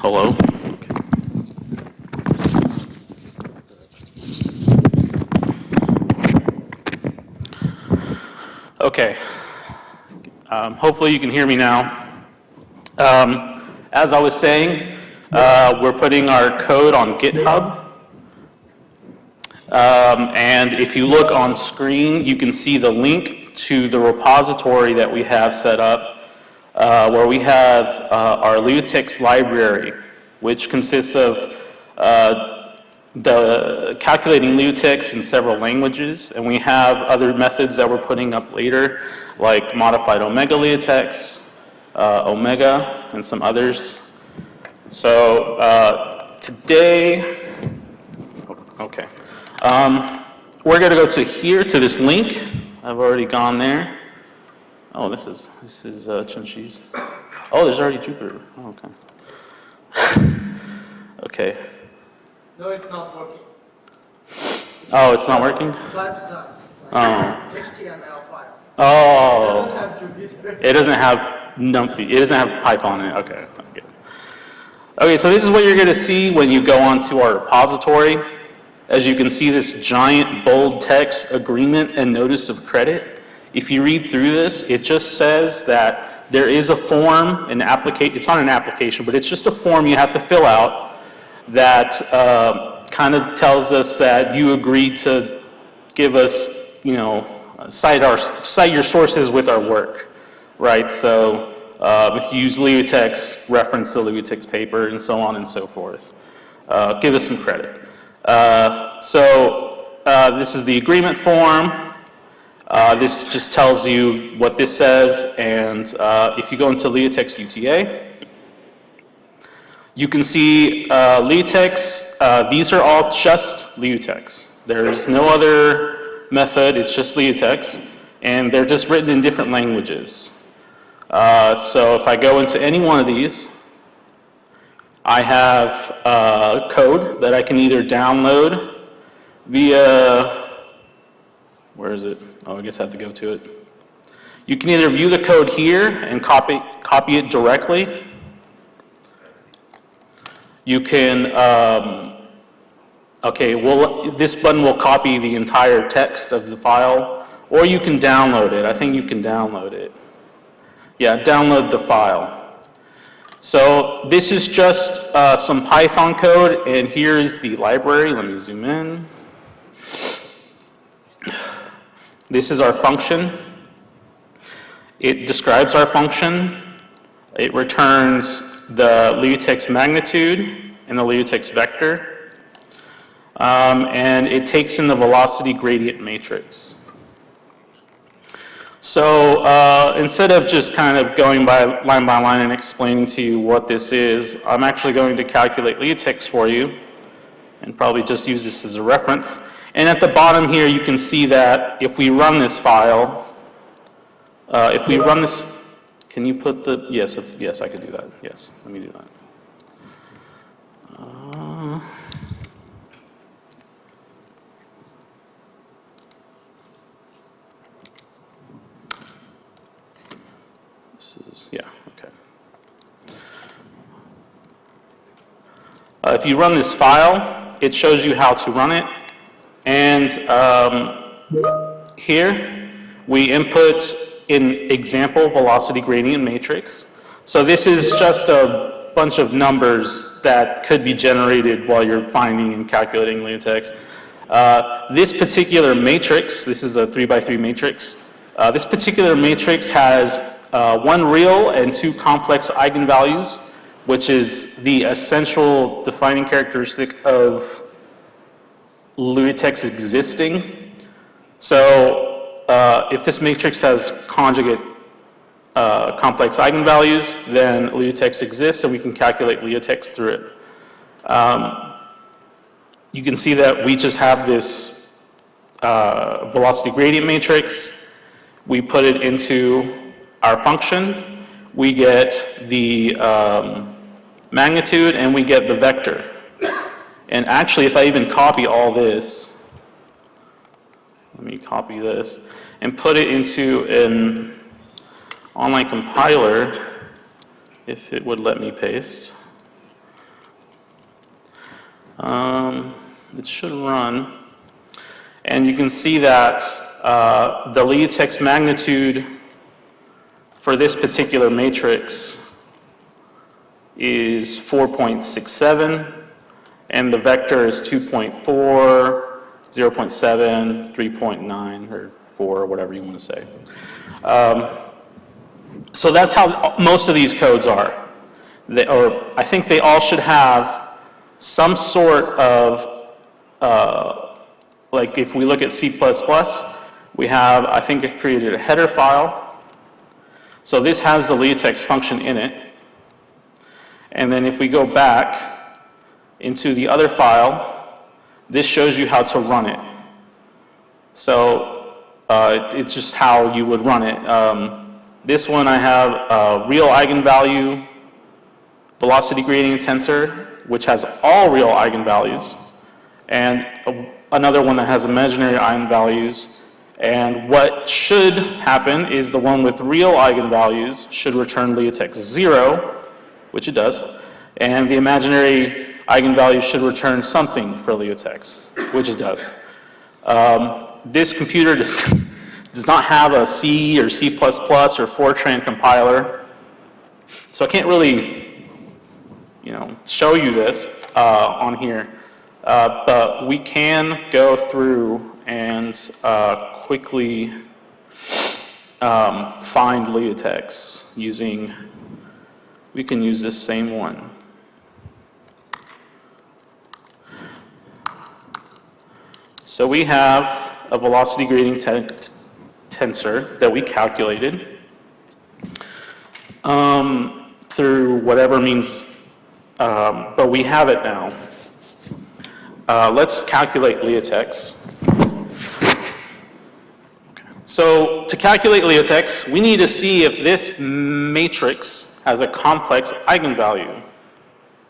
Hello? Okay. Hopefully you can hear me now. As I was saying, we're putting our code on GitHub. And if you look on screen, you can see the link to the repository that we have set up, where we have our LUTEX library, which consists of the calculating LUTEX in several languages, and we have other methods that we're putting up later, like modified omega LUTEX, omega, and some others. So today, okay, we're going to go to here to this link. I've already gone there. Oh, this is Chunchi's. Oh, there's already Jupyter. Oh, okay. Okay. No, it's not working. Oh, it's not working? Website. Oh. HTML file. Oh. It doesn't have Jupyter. It doesn't have NumPy. It doesn't have Python in it. Okay. Okay, so this is what you're going to see when you go onto our repository. As you can see, this giant bold text, agreement and notice of credit. If you read through this, it just says that there is a form, an application. It's not an application, but it's just a form you have to fill out that kind of tells us that you agreed to give us, cite your sources with our work, right? So if you use LUTEX, reference the LUTEX paper, and so on and so forth. Give us some credit. So this is the agreement form. This just tells you what this says, and if you go into LUTEX UTA, you can see LUTEX. These are all just LUTEX. There's no other method, it's just LUTEX, and they're just written in different languages. So if I go into any one of these, I have code that I can either download via, where is it? Oh, I guess I have to go to it. You can either view the code here and copy it directly. You can, this button will copy the entire text of the file, or you can download it. I think you can download it. Yeah, download the file. So this is just some Python code, and here is the library. Let me zoom in. This is our function. It describes our function. It returns the LUTEX magnitude and the LUTEX vector. And it takes in the velocity gradient matrix. So instead of just kind of going by line and explaining to you what this is, I'm actually going to calculate LUTEX for you and probably just use this as a reference. And at the bottom here, you can see that if we run this file, if we run this, can you put the, yes, I can do that. Yes, let me do that. Yeah, okay. If you run this file, it shows you how to run it. And here, we input an example velocity gradient matrix. So this is just a bunch of numbers that could be generated while you're finding and calculating LUTEX. This particular matrix, this is a 3x3 matrix. This particular matrix has one real and two complex eigenvalues, which is the essential defining characteristic of LUTEX existing. So if this matrix has conjugate complex eigenvalues, then LUTEX exists and we can calculate LUTEX through it. You can see that we just have this velocity gradient matrix. We put it into our function. We get the magnitude and we get the vector. And actually, if I even copy all this, let me copy this and put it into an online compiler, if it would let me paste. It should run. And you can see that the Leotex magnitude for this particular matrix is 4.67, and the vector is 2.4, 0.7, 3.9, or 4, or whatever you want to say. So that's how most of these codes are. I think they all should have some sort of, like if we look at C++, we have, I think it created a header file. So this has the Leotex function in it. And then if we go back into the other file, this shows you how to run it. So it's just how you would run it. This one I have a real eigenvalue velocity gradient tensor, which has all real eigenvalues, and another one that has imaginary eigenvalues. And what should happen is the one with real eigenvalues should return Leotex 0, which it does, and the imaginary eigenvalue should return something for Leotex, which it does. This computer does not have a C or C++ or Fortran compiler, so I can't really, show you this on here, but we can go through and quickly find Leotex using. We can use this same one. So we have a velocity gradient tensor that we calculated through whatever means, but we have it now. Let's calculate Leotex. So to calculate Leotex, we need to see if this matrix has a complex eigenvalue.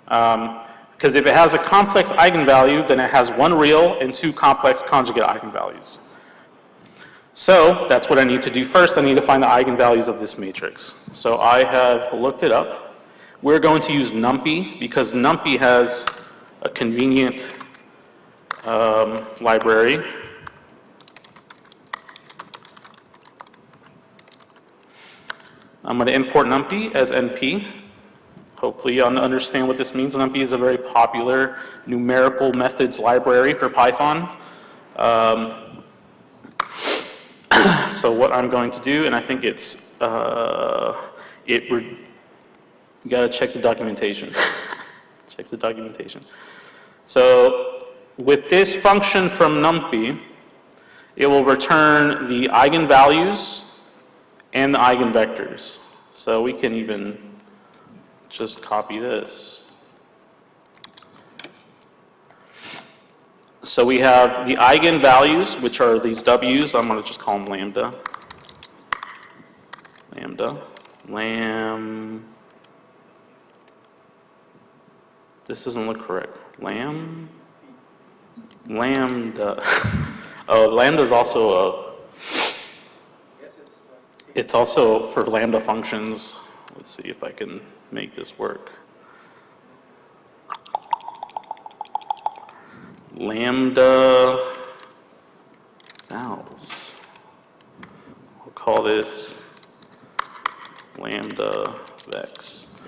Because if it has a complex eigenvalue, then it has one real and two complex conjugate eigenvalues. So that's what I need to do first. I need to find the eigenvalues of this matrix. So I have looked it up. We're going to use NumPy because NumPy has a convenient library. I'm going to import NumPy as NP. Hopefully you understand what this means. NumPy is a very popular numerical methods library for Python. So what I'm going to do, and I think it's, you gotta check the documentation. Check the documentation. So with this function from NumPy, it will return the eigenvalues and the eigenvectors. So we can even just copy this. So we have the eigenvalues, which are these W's. I'm going to just call them lambda. This doesn't look correct. Lambda. Oh, lambda is also a. It's also for lambda functions. Let's see if I can make this work. Lambda vowels. We'll call this lambda vex.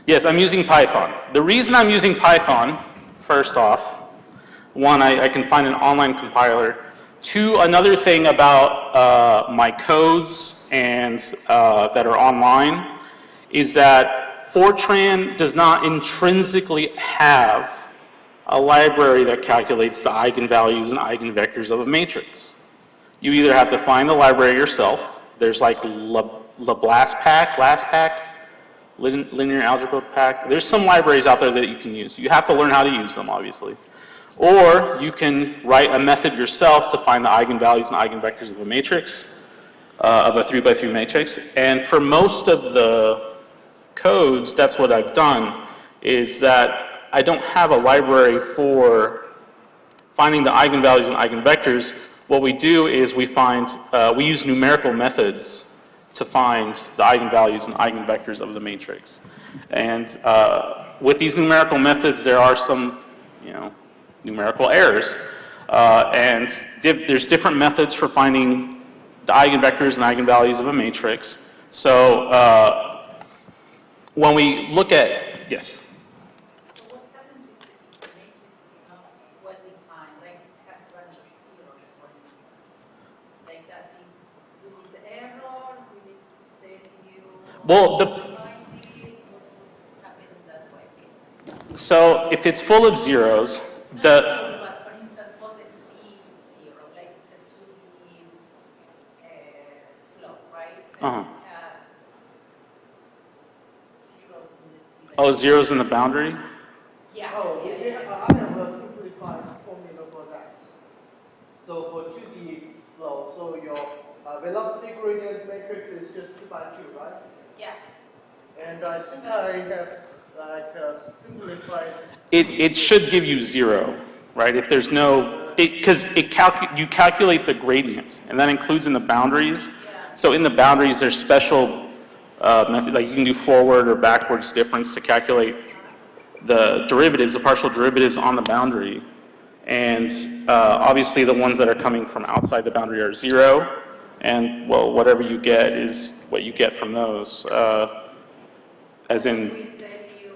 Yes, I'm using Python. The reason I'm using Python, first off, one, I can find an online compiler. Two, another thing about my codes and that are online is that Fortran does not intrinsically have a library that calculates the eigenvalues and eigenvectors of a matrix. You either have to find the library yourself. There's like LASPAC, linear algebra pack. There's some libraries out there that you can use. You have to learn how to use them, obviously. Or you can write a method yourself to find the eigenvalues and eigenvectors of a matrix, of a 3x3 matrix. And for most of the codes, that's what I've done, is that I don't have a library for finding the eigenvalues and eigenvectors. What we do is we use numerical methods to find the eigenvalues and eigenvectors of the matrix. And with these numerical methods, there are some, numerical errors. There's different methods for finding the eigenvectors and eigenvalues of a matrix. So when we look at, yes? So what happens is that if the matrix is not well defined, like it has a bunch of zeros, for instance, like does it, will it error, will it tell you, Well, define it, what would happen that way? So if it's full of zeros, But for instance, all the C is zero, like it's a 2D flow, right? And it has zeros in the C. oh, zeros in the boundary? Yeah. Oh, yeah, okay, yeah. I have a simplified formula for that. So for 2D flow, so your velocity gradient matrix is just 2 by 2, right? Yeah. And I think I have like simplified. It should give you 0, right? If there's no, because you calculate the gradient, and that includes in the boundaries. Yeah. So in the boundaries, there's special method, like you can do forward or backwards difference to calculate the derivatives, the partial derivatives on the boundary. And obviously the ones that are coming from outside the boundary are 0, and well, whatever you get is what you get from those. As in, Will tell you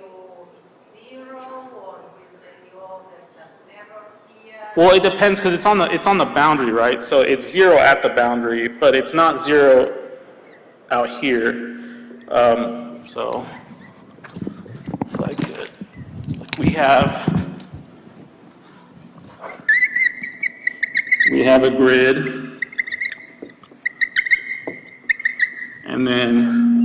it's zero, or will tell you, oh, there's an error here? well, it depends because it's on the boundary, right? So it's 0 at the boundary, but it's not 0 out here. So it's like we have a grid, and then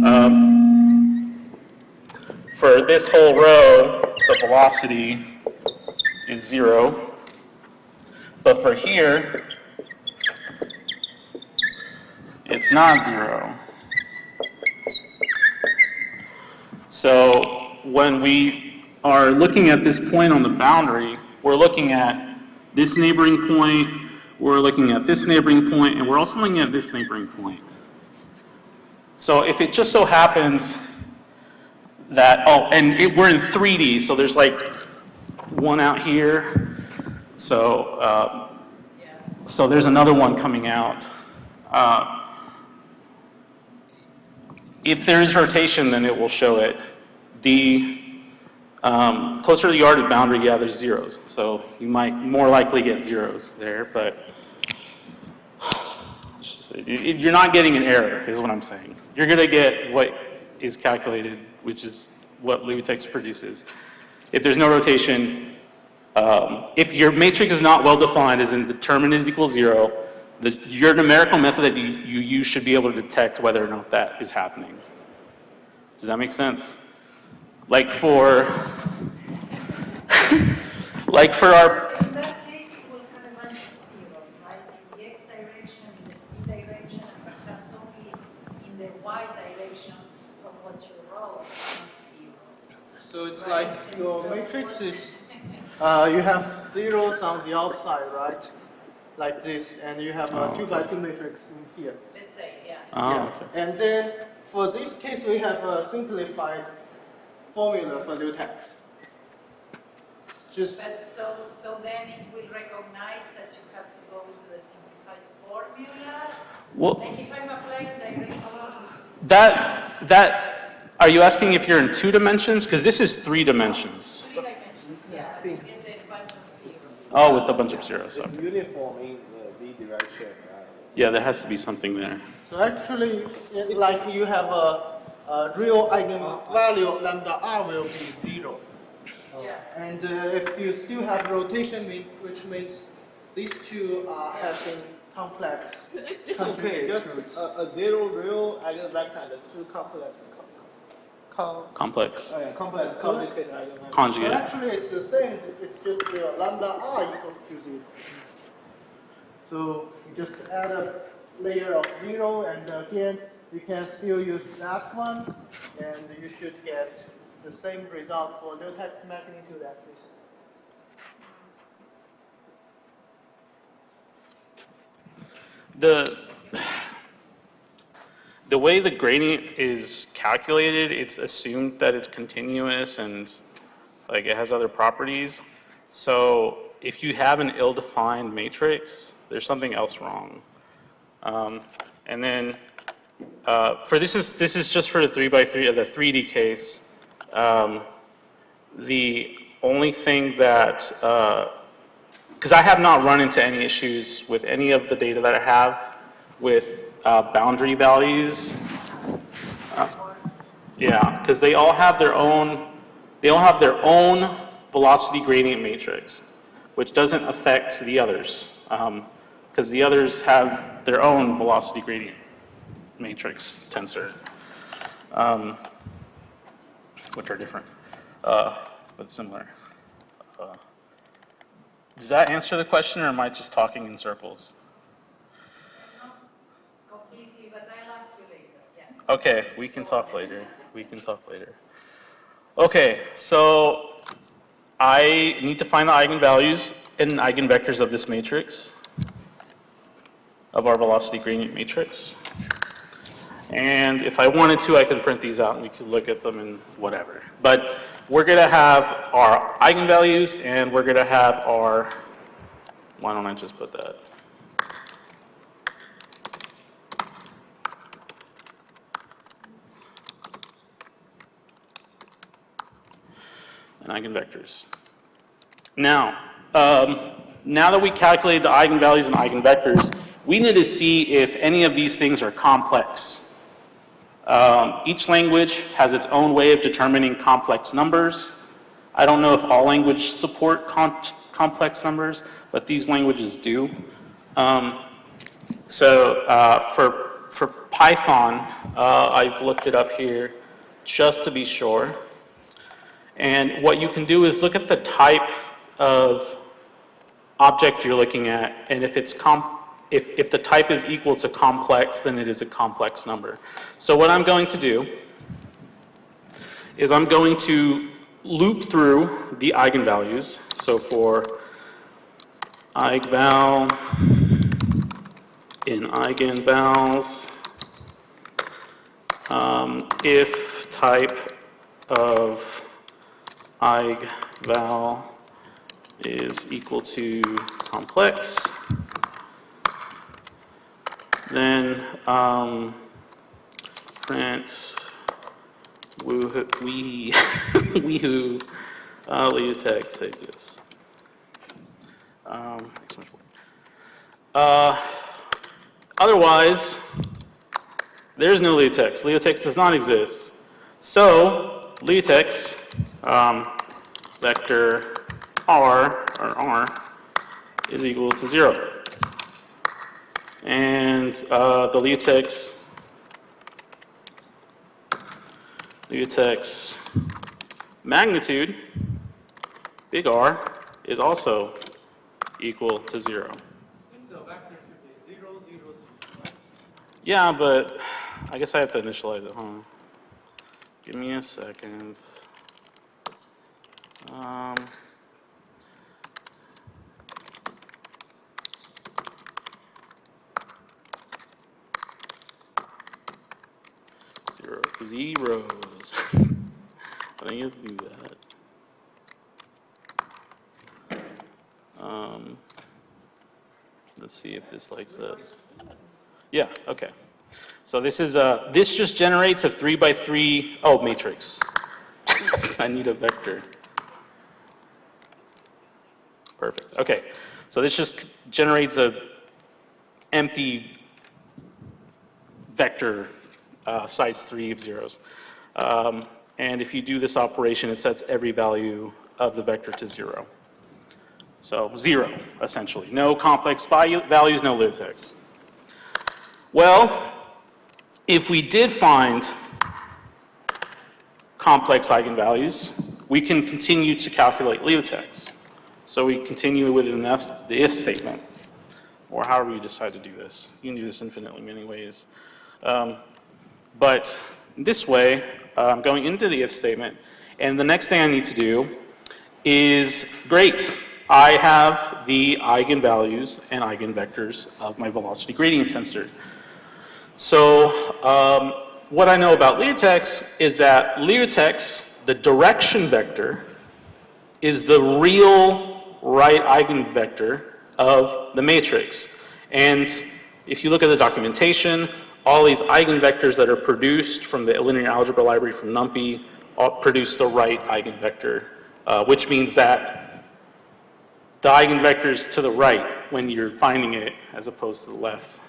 for this whole row, the velocity is 0. But for here, it's not 0. So when we are looking at this point on the boundary, we're looking at this neighboring point, we're looking at this neighboring point, and we're also looking at this neighboring point. So if it just so happens that, we're in 3D, so there's like one out here. So, so there's another one coming out. If there is rotation, then it will show it. The closer you are to the boundary, yeah, there's zeros. So you might more likely get zeros there, but you're not getting an error, is what I'm saying. You're going to get what is calculated, which is what LuaTeX produces. If there's no rotation, if your matrix is not well defined, as in the determinant is equal 0, your numerical method that you use should be able to detect whether or not that is happening. Does that make sense? Like for our, In that case, we'll have a bunch of zeros, right? In the x direction, in the c direction, and perhaps only in the y direction from what you wrote, not zero. So it's Right. like And your so matrix what- is, you have zeros on the outside, right? Like this, and you have a 2 by 2 matrix in here. Let's say, yeah. oh, okay. And then for this case, we have a simplified formula for LuaTeX. Just But so then it will recognize that you have to go into the simplified formula. Well, Like if I'm applying direct are you asking if you're in 2 dimensions? Because this is 3 dimensions. 3 dimensions, yeah, to get a bunch of zeros. Oh, with a bunch of zeros. It's Okay. uniform in the V direction, right? Yeah, there has to be something there. so actually, like you have a real eigenvalue lambda r will be 0. Yeah. And if you still have rotation, which means these two are having complex. It's okay, just a zero real eigenvector and 2 complex, Complex. complex complicated eigenvector. So Conjugate. actually, it's the same. It's just lambda r equals to 0. So you just add a layer of 0, and again, you can still use that one, and you should get the same result for LuaTeX magnitude axis. The way the gradient is calculated, it's assumed that it's continuous, and Like it has other properties. So if you have an ill-defined matrix, there's something else wrong. And then this is just for the 3x3 of the 3D case. The only thing that, because I have not run into any issues with any of the data that I have with boundary values. Yeah, because they all have their own velocity gradient matrix, which doesn't affect the others, because the others have their own velocity gradient matrix tensor, which are different, but similar. Does that answer the question, or am I just talking in circles? Completely, but I'll ask you later, yeah. Okay, we can talk later. We can talk later. Okay, so I need to find the eigenvalues and eigenvectors of this matrix, of our velocity gradient matrix. And if I wanted to, I could print these out and we could look at them and whatever. But we're going to have our eigenvalues and we're going to have our, why don't I just put that? And eigenvectors. Now, now that we calculated the eigenvalues and eigenvectors, we need to see if any of these things are complex. Each language has its own way of determining complex numbers. I don't know if all languages support complex numbers, but these languages do. For Python, I've looked it up here just to be sure. And what you can do is look at the type of object you're looking at, and if it's if the type is equal to complex, then it is a complex number. So what I'm going to do is I'm going to loop through the eigenvalues. So for eigenval in eigenvals, if type of eigenval is equal to complex, then print weehoo LeoText exists. Otherwise, there's no LeoText. LeoText does not exist. So LeoText vector r, or r, is equal to 0. And the LeoText magnitude, big R, is also equal to 0. Seems the vector should be 0, 0, 0. Yeah, but I guess I have to initialize it, huh? Give me a second. 0 zeros. I think you have to do that. Let's see if this likes that. Yeah, okay. So this is this just generates a 3x3 matrix. I need a vector. Perfect. Okay. So this just generates a empty vector size 3 of zeros. And if you do this operation, it sets every value of the vector to 0. So 0, essentially. No complex values, no LeoText. Well, if we did find complex eigenvalues, we can continue to calculate LeoText. So we continue with the if statement, or however you decide to do this. You can do this infinitely many ways. But this way, I'm going into the if statement, and the next thing I need to do is, great, I have the eigenvalues and eigenvectors of my velocity gradient tensor. So what I know about LeoText is that LeoText, the direction vector, is the real right eigenvector of the matrix. And if you look at the documentation, all these eigenvectors that are produced from the linear algebra library from NumPy produce the right eigenvector, which means that the eigenvectors to the right when you're finding it as opposed to the left.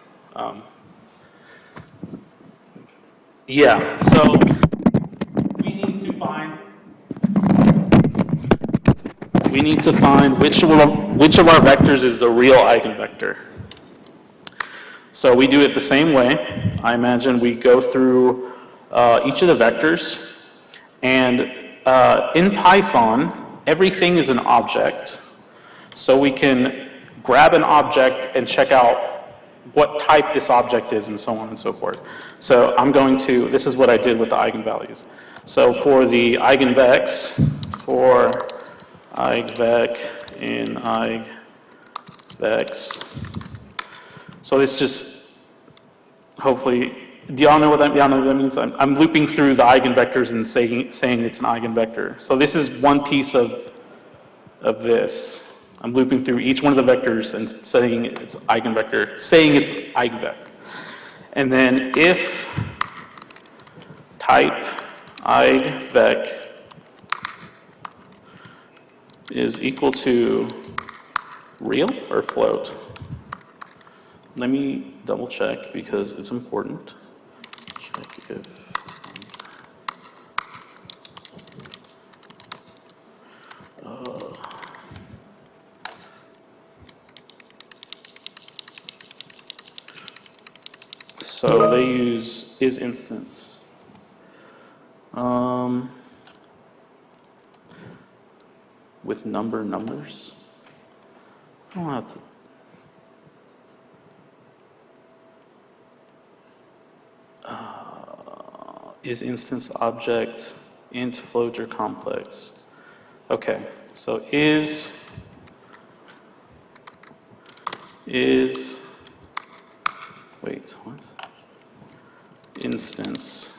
Yeah, so we need to find which of our vectors is the real eigenvector. So we do it the same way. I imagine we go through each of the vectors, and in Python, everything is an object. So we can grab an object and check out what type this object is and so on and so forth. So this is what I did with the eigenvalues. So for the eigenvecs, for eigvec in eigvecs, so this just, hopefully, do y'all know what that means? I'm looping through the eigenvectors and saying it's an eigenvector. So this is one piece of this. I'm looping through each one of the vectors and saying it's eigenvector, saying it's eigvec. And then if type eigvec is equal to real or float. Let me double check because it's important. Check if so they use isInstance. With numbers. I don't have to. isInstance object, int, float, or complex. Okay, so is wait, what? Instance.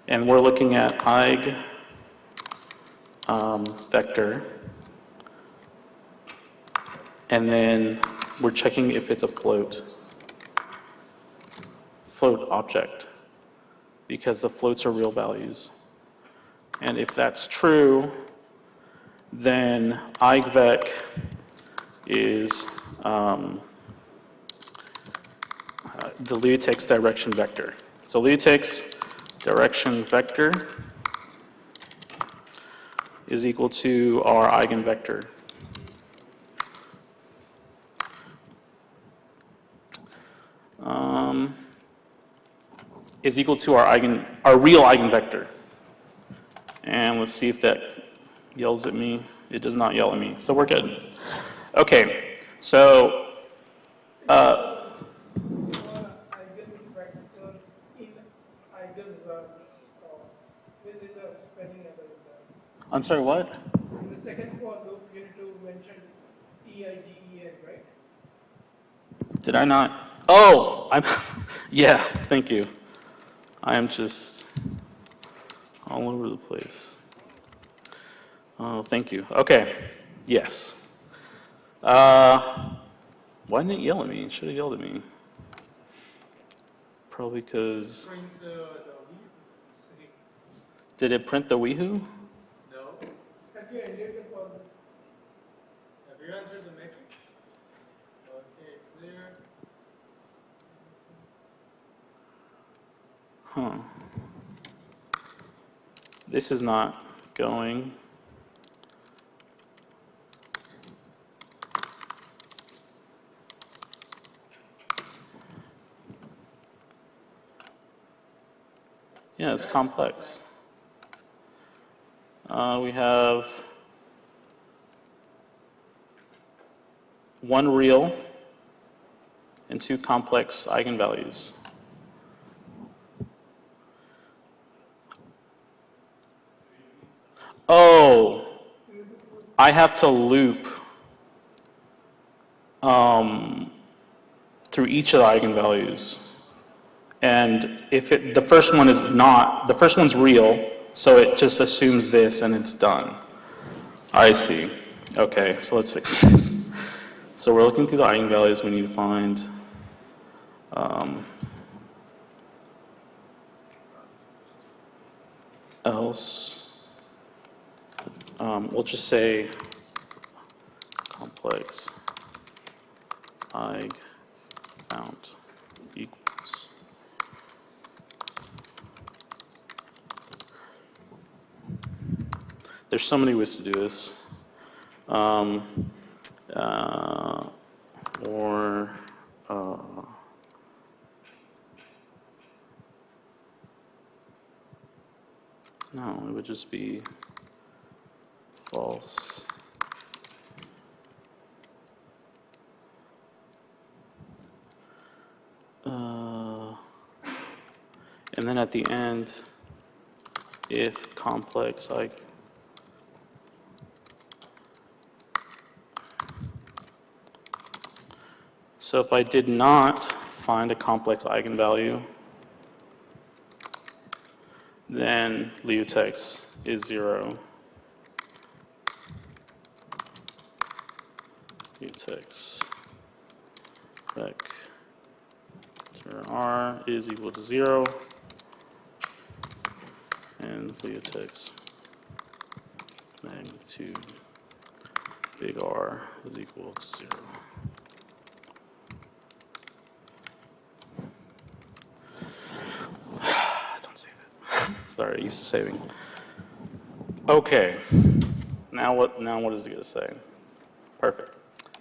And we're looking at eig vector. And then we're checking if it's a float object, because the floats are real values. And if that's true, then eigvec is the Liutex direction vector. So Liutex direction vector is equal to our eigenvector. Is equal to our real eigenvector. And let's see if that yells at me. It does not yell at me, so we're good. Okay, so I'm sorry, what? In the second for loop, you need to mention EIGEN, right? Did I not? Oh, yeah, thank you. I am just all over the place. Oh, thank you. Okay, yes. Why didn't it yell at me? It should have yelled at me. Probably because... Did it print the Weehoo? No. Have you entered the form? Have you entered the matrix? Okay, it's there. Huh. This is not going. Yeah, it's complex. We have one real and two complex eigenvalues. Oh, I have to loop through each of the eigenvalues. And if the first one is not, the first one's real, so it just assumes this and it's done. I see. Okay, so let's fix this. So we're looking through the eigenvalues. We need to find else. We'll just say complex eig found equals. There's so many ways to do this. No, it would just be false. And then at the end, if complex like so if I did not find a complex eigenvalue, then Liutex is 0. Liutex vector R is equal to 0. And Liutex magnitude big R is equal to 0. Don't save it. Sorry, used to saving. Okay. Now what is it going to say? Perfect.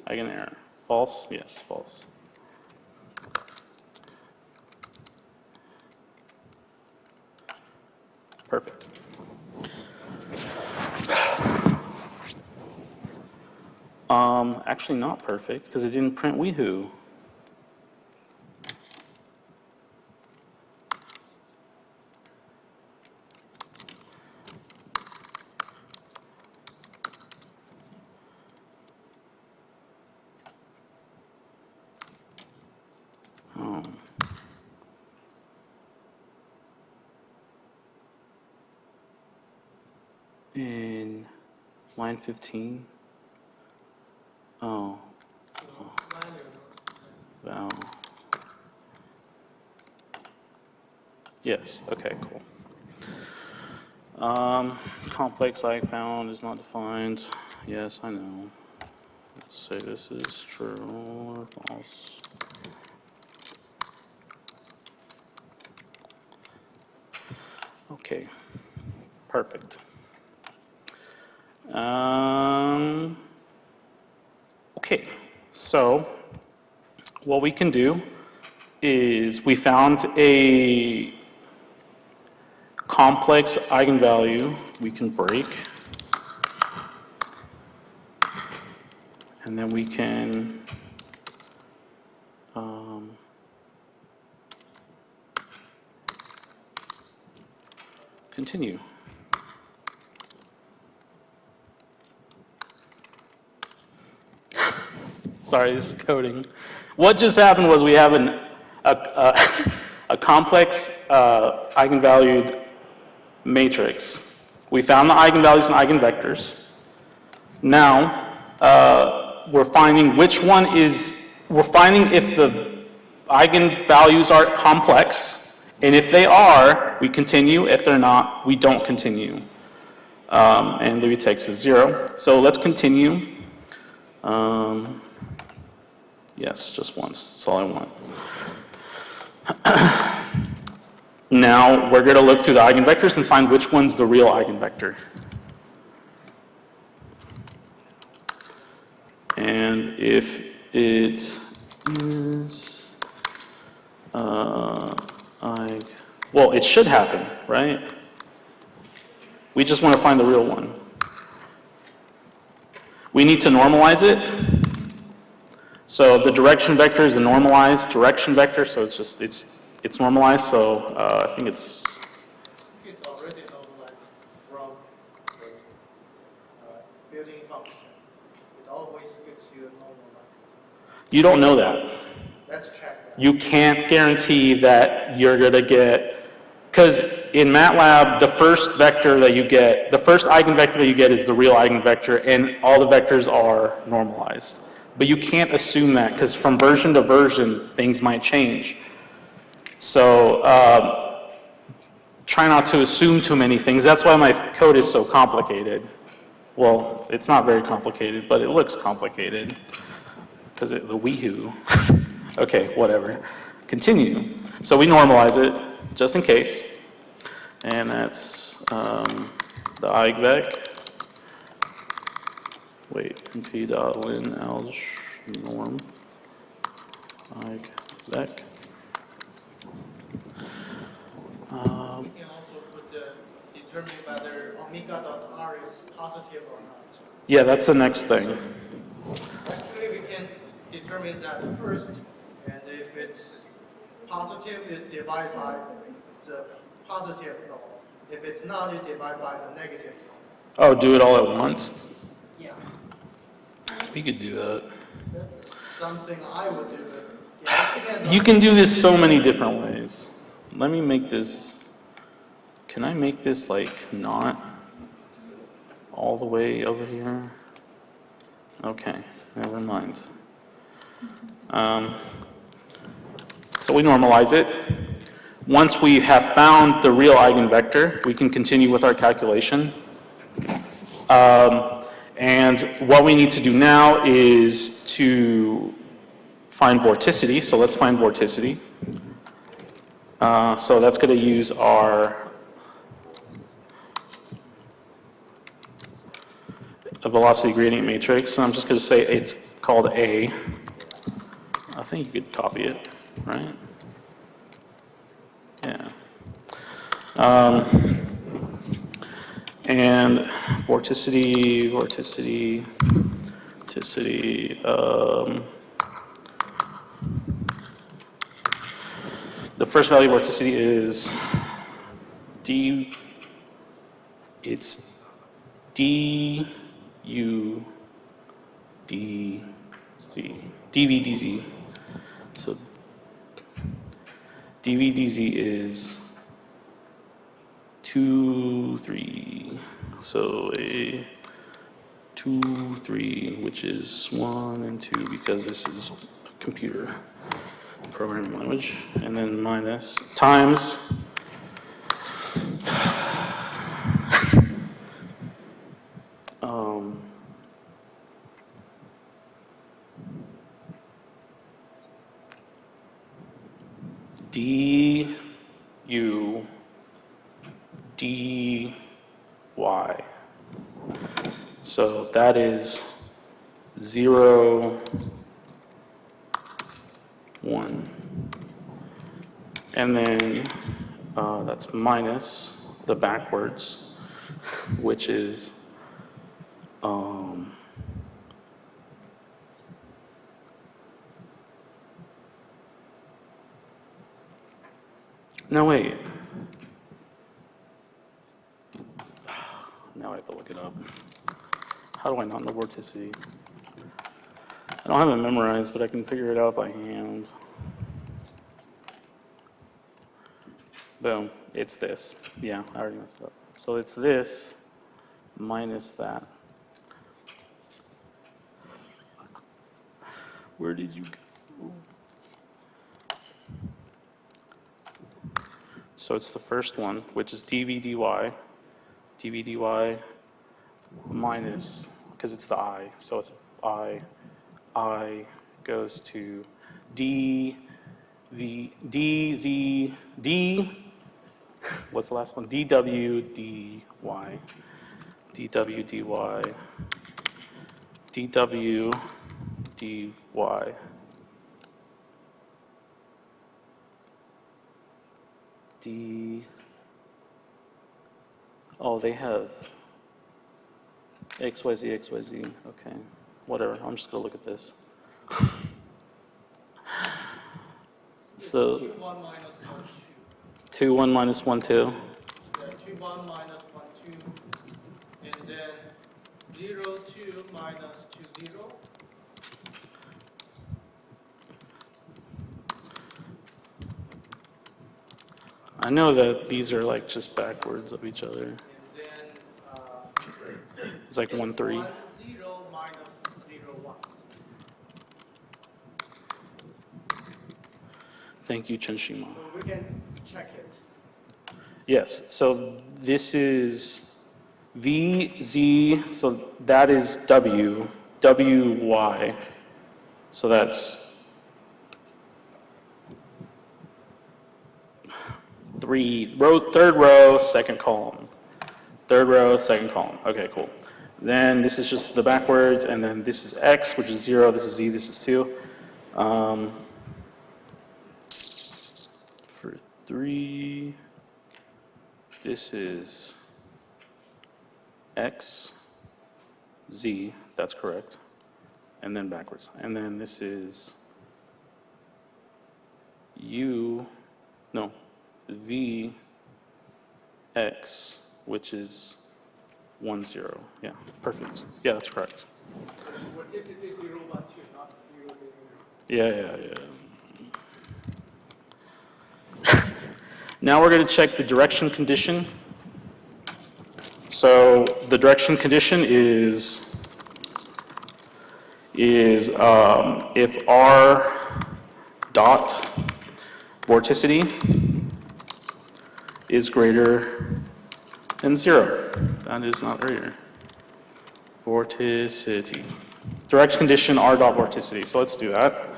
Eigenerror. False? Yes, false. Perfect. Actually not perfect, because it didn't print weehoo. In line 15. Oh. Wow. Yes, okay, cool. Complex I found is not defined. Yes, I know. Let's say this is true or false. Okay, perfect. Okay, so what we can do is we found a complex eigenvalue we can break, and then we can continue. Sorry, this is coding. What just happened was we have a complex eigenvalued matrix. We found the eigenvalues and eigenvectors. Now, we're finding which one is, we're finding if the eigenvalues are complex, and if they are, we continue. If they're not, we don't continue. And Liutex is 0. So let's continue. Yes, just once. That's all I want. Now, we're going to look through the eigenvectors and find which one's the real eigenvector. And if it is, well, it should happen, right? We just want to find the real one. We need to normalize it. So the direction vector is a normalized direction vector, so it's just, it's normalized, so I think it's... It's already normalized from the building function. It always gives you a normalized. You don't know that. Let's check that. You can't guarantee that you're going to get Because in MATLAB, the first vector that you get, the first eigenvector that you get is the real eigenvector, and all the vectors are normalized. But you can't assume that, because from version to version, things might change. So try not to assume too many things. That's why my code is so complicated. Well, it's not very complicated, but it looks complicated, because the weehoo. Okay, whatever. Continue. So we normalize it, just in case. And that's the eigenvec. Wait, np.lin alg norm eigenvec. We can also put determine whether omega.r is positive or not. Yeah, that's the next thing. Actually, we can determine that first, and if it's positive, you divide by the positive norm. If it's not, you divide by the negative norm. Oh, do it all at once? Yeah, We could do that. that's something I would do. But yeah, it depends on- You can do this so many different ways. Let me make this, can I make this like not all the way over here? Okay, never mind. So we normalize it. Once we have found the real eigenvector, we can continue with our calculation. And what we need to do now is to find vorticity. So let's find vorticity. So that's going to use our velocity gradient matrix. So I'm just going to say it's called A. I think you could copy it, right? Yeah. And vorticity. The first value of vorticity is d. It's d u d z dv dz. So dv dz is 2, 3. So a 2, 3, which is 1 and 2, because this is a computer programming language, and then minus times d u d y. So that is 0, 1. And then that's minus the backwards, which is no, wait. Now I have to look it up. How do I not know vorticity? I don't have it memorized, but I can figure it out by hand. Boom, it's this. Yeah, I already messed it up. So it's this minus that. Where did you go? So it's the first one, which is dv dy minus, because it's the I, so it's I goes to d, z, d, what's the last one? dw, dy, dw, dy, dw, dy. Oh, they have XYZ, XYZ. Okay, whatever. I'm just gonna look at this. So 2, 1 minus 1, 2. 2, 1 minus 1, 2. Yeah, 2, 1 minus 1, 2. And then 0, 2 minus 2, 0. I know that these are like just backwards of each other. And then It's like 1, 3. 1, 0 minus 0, 1. Thank you, Chenshima. So we can check it. Yes, so this is V, Z, so that is W, W, Y. So that's third row, second column. Third row, second column. Okay, cool. Then this is just the backwards, and then this is X, which is 0, this is Z, this is 2. For 3, this is X, Z, that's correct, and then backwards. And then this is U, no, V, X, which is 1, 0. Yeah, perfect. Yeah, that's correct. Vorticity 0, 1, 2, not 0, 0. Yeah. Now we're going to check the direction condition. So the direction condition is if R dot vorticity is greater than 0. That is not greater. Vorticity. Direction condition R dot vorticity. So let's do that.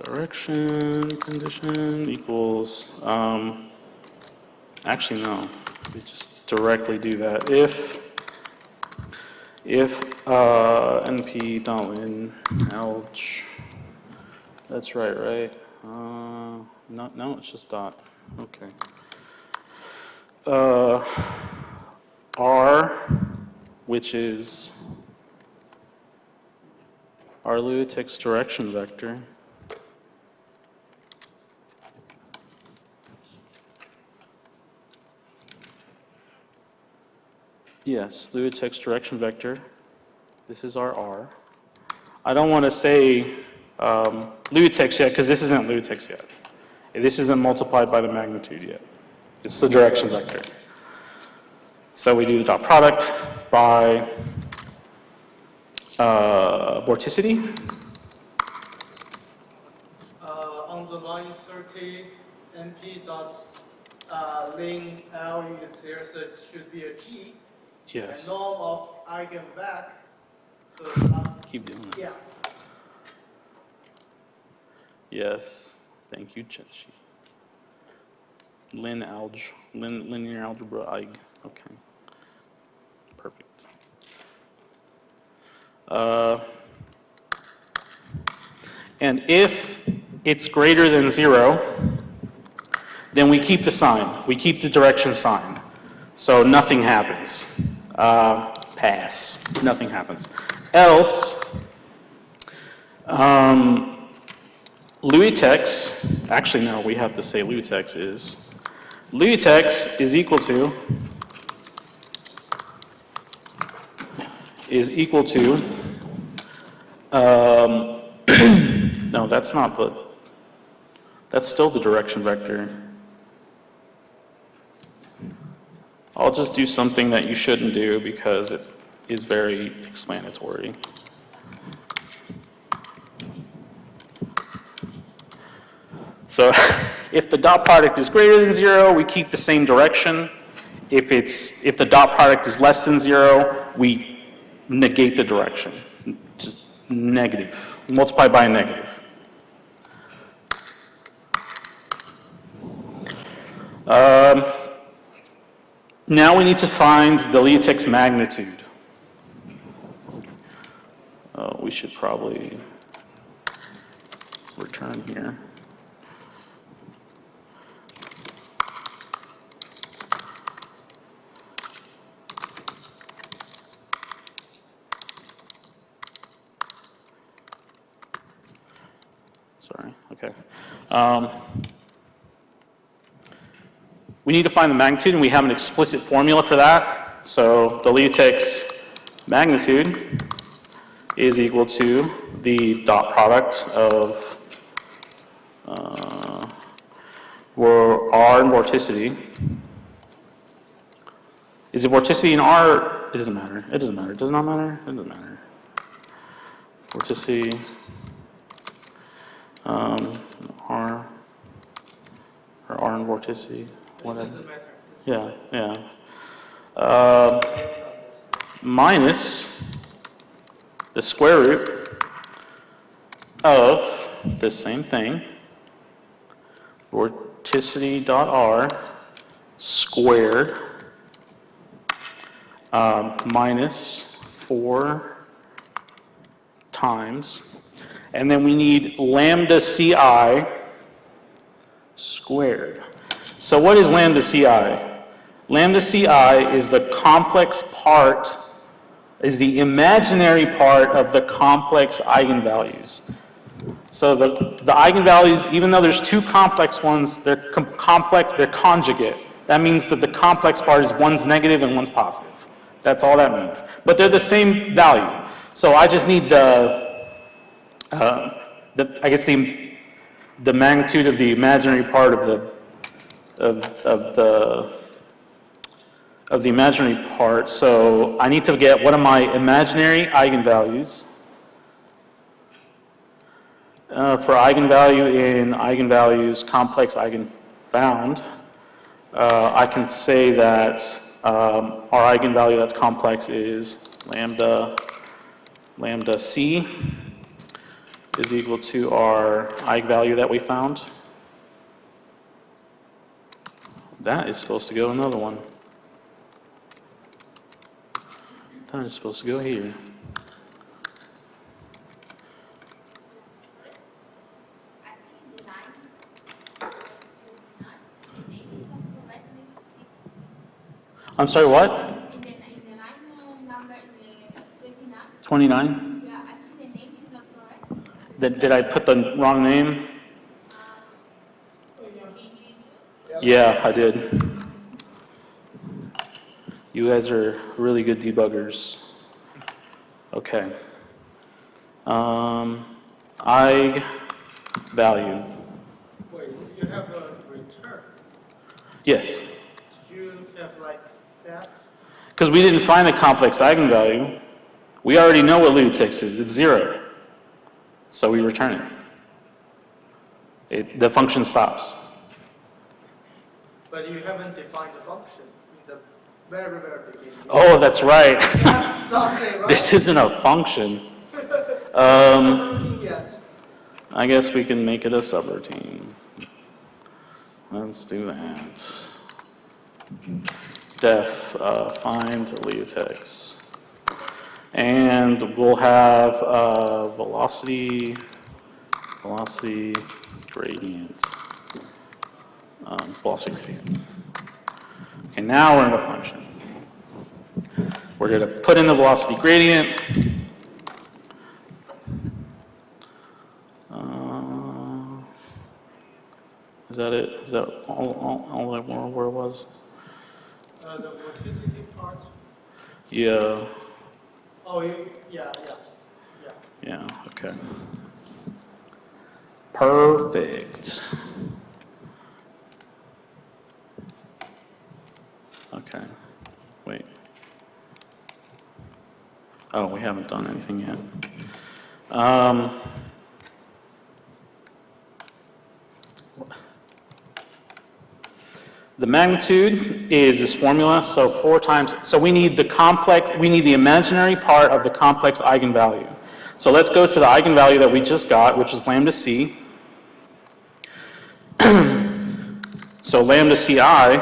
Direction condition equals, actually no, we just directly do that. If np dot lin alg, that's right? No, it's just dot. Okay. R, which is our Lewis direction vector, yes, Lewis direction vector. This is our R. I don't want to say Lewis yet because this isn't Lewis yet. This isn't multiplied by the magnitude yet. It's the direction vector. So we do the dot product by vorticity. On the line 30, np dot lin L, there should be a G. Yes. And norm of eigenback. So that's, Keep doing that. yeah. Yes. Thank you, Chenshi. Linear algebra Eig. Okay. Perfect. And if it's greater than 0, then we keep the sign. We keep the direction sign. So nothing happens. Pass. Nothing happens. Else, Lewis, actually no, we have to say Lewis is equal to no, that's not the, that's still the direction vector. I'll just do something that you shouldn't do because it is very explanatory. So if the dot product is greater than 0, we keep the same direction. If the dot product is less than 0, we negate the direction. Just negative. Multiply by a negative. Now we need to find the Lewis magnitude. We should probably return here. Sorry, okay. We need to find the magnitude, and we have an explicit formula for that. So the Lewis magnitude is equal to the dot product of for R and vorticity. Is it vorticity in R? It doesn't matter. It doesn't matter. It does not matter. It doesn't matter. Vorticity, R, or R and vorticity, It whatever. doesn't matter. It's Yeah, the yeah. same. Minus the square root of this same thing, vorticity dot R squared minus 4 times, and then we need lambda CI squared. So what is lambda CI? Lambda CI is the complex part, is the imaginary part of the complex eigenvalues. So the eigenvalues, even though there's two complex ones, they're complex, they're conjugate. That means that the complex part is one's negative and one's positive. That's all that means. But they're the same value. So I just need the magnitude of the imaginary part of the imaginary part. So I need to get what are my imaginary eigenvalues. For eigenvalue in eigenvalues, complex eigenfound, I can say that our eigenvalue that's complex is lambda C is equal to our eigenvalue that we found. That is supposed to go another one. That is supposed to go here. I'm sorry, what? In the line number in the 29? 29? Yeah, actually the name is not correct. Did I put the wrong name? Yeah, I did. You guys are really good debuggers. Okay. Eigen value. Wait, you have a return. Yes. Do you have like that? Because we didn't find a complex eigenvalue. We already know what Lutix is. It's 0. So we return it. The function stops. But you haven't defined the function in the very, very beginning. Oh, that's right. Something, right? This isn't a function. Something yet. I guess we can make it a subroutine. Let's do that. Def find Lutix. And we'll have velocity gradient. Velocity gradient. Okay, now we're in the function. We're going to put in the velocity gradient. Is that it? Is that all that where it was? The vorticity part. Yeah. Oh, yeah. Yeah, okay. Perfect. Okay, wait. Oh, we haven't done anything yet. The magnitude is this formula, so 4 times, so we need the imaginary part of the complex eigenvalue. So let's go to the eigenvalue that we just got, which is lambda C. So lambda CI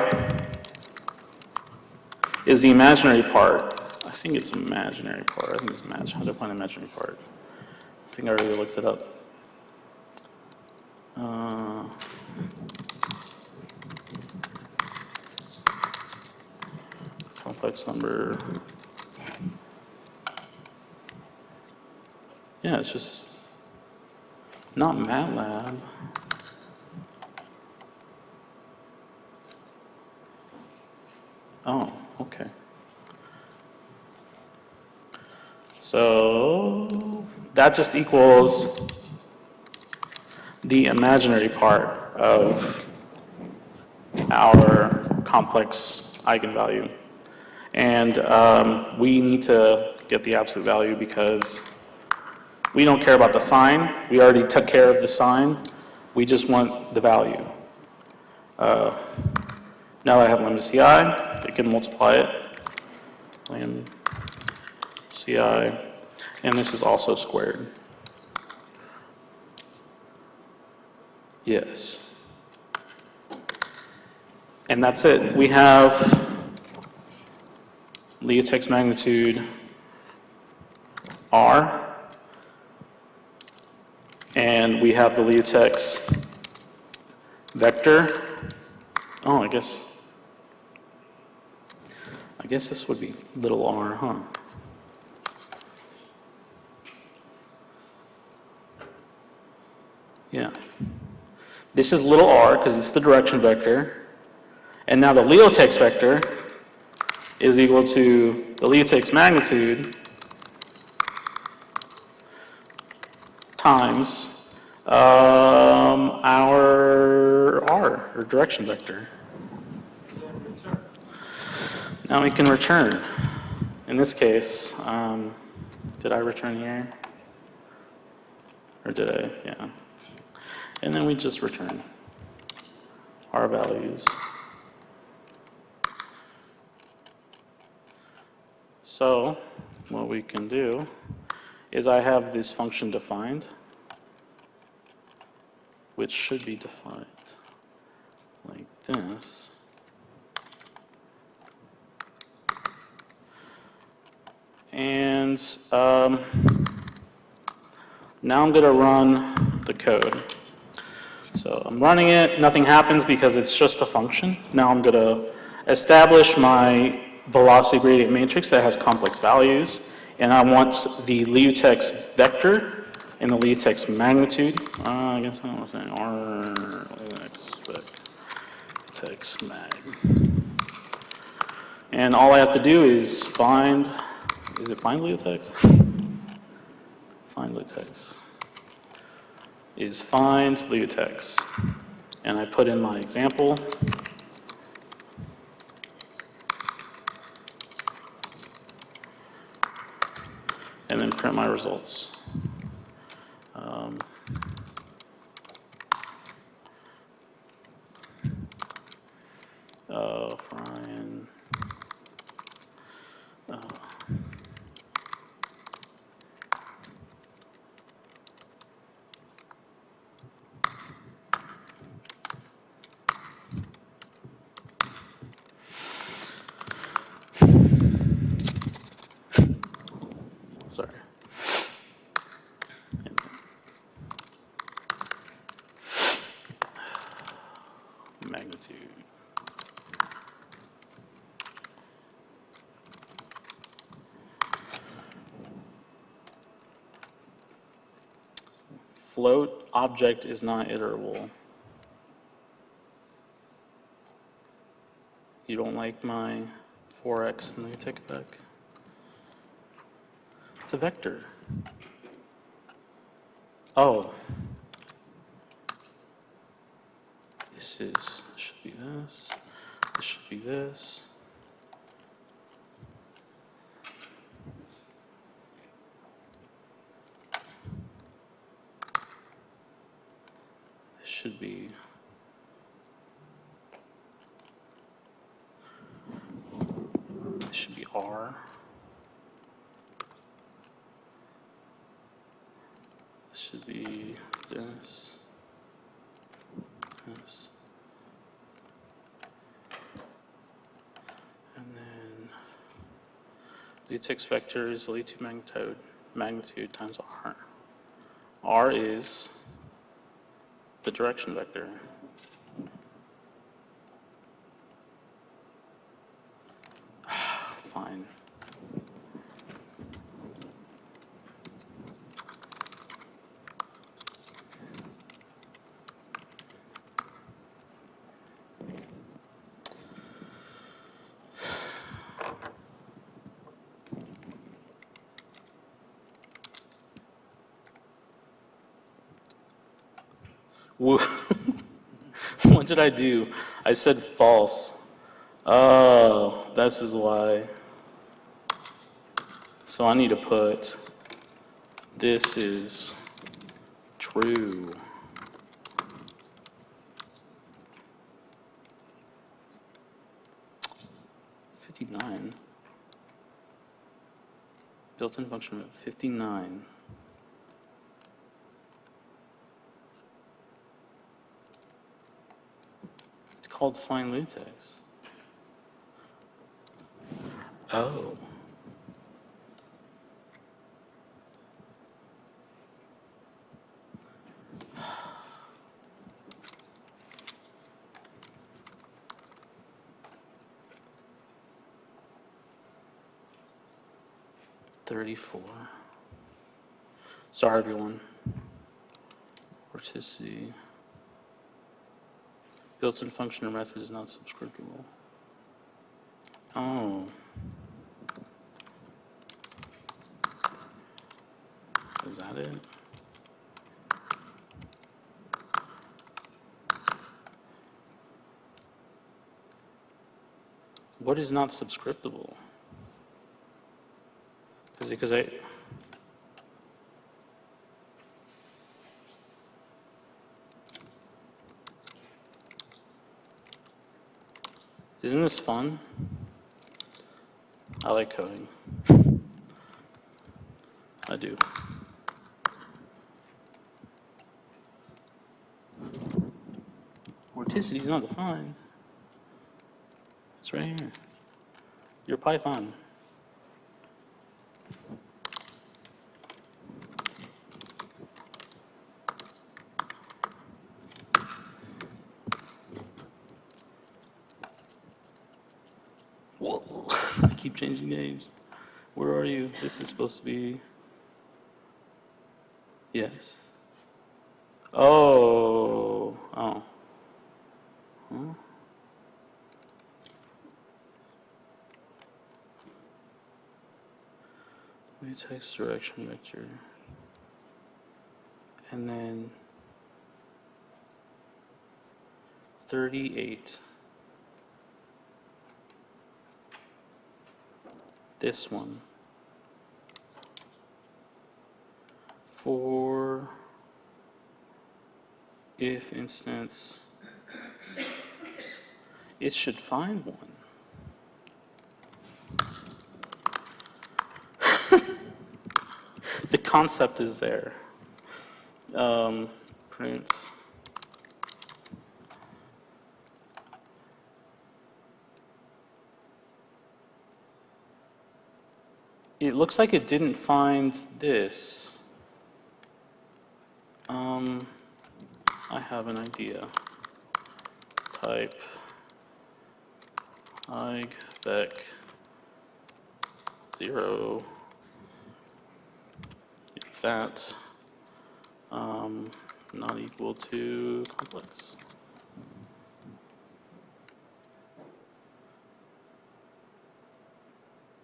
is the imaginary part. I think it's imaginary part. I think it's how to find the imaginary part. I think I already looked it up. Complex number. Yeah, it's just not MATLAB. Oh, okay. So that just equals the imaginary part of our complex eigenvalue. And we need to get the absolute value because we don't care about the sign. We already took care of the sign. We just want the value. Now that I have lambda ci, I can multiply it. Lambda ci, and this is also squared. Yes. And that's it. We have Leotex magnitude R, and we have the Leotex vector. Oh, I guess this would be little r, huh? Yeah. This is little r because it's the direction vector. And now the Leotex vector is equal to the Leotex magnitude times our r, or direction vector. Now we can return. In this case, did I return here? Or did I? Yeah. And then we just return our values. So what we can do is I have this function defined, which should be defined like this. And now I'm going to run the code. So I'm running it, nothing happens because it's just a function. Now I'm going to establish my velocity gradient matrix that has complex values, and I want the Leotex vector and the Leotex magnitude. I guess I was saying R Leotex mag. And all I have to do is find, is it find Leotex? Find Leotex. Is find Leotex. And I put in my example. And then print my results. Brian. Sorry. Magnitude. Float object is not iterable. You don't like my 4x, and then you take it back. It's a vector. Oh. This should be this. This should be this. This should be. This should be R. This should be this. This. And then Leotex vector is Leotex magnitude times R. R is the direction vector. Fine. Woo. One What did I do? I said false. Oh, this is why. So I need to put this is true. $59. Built-in function of $59. It's called find Lutex. Oh. $34. Sorry, everyone. Vorticity. Built-in function or method is not subscriptable. Oh. Is that it? What is not subscriptable? Is it because Isn't this fun? I like coding. I do. Vorticity is not defined. It's right here. Your Python. Whoa. I keep changing names. Where are you? This is supposed to be. Yes. Oh. Oh. Huh? Mutex direction vector. And then 38. This one. For if instance, it should find one. The concept is there. Print. It looks like it didn't find this. I have an idea. Type igvec 0. If that not equal to complex.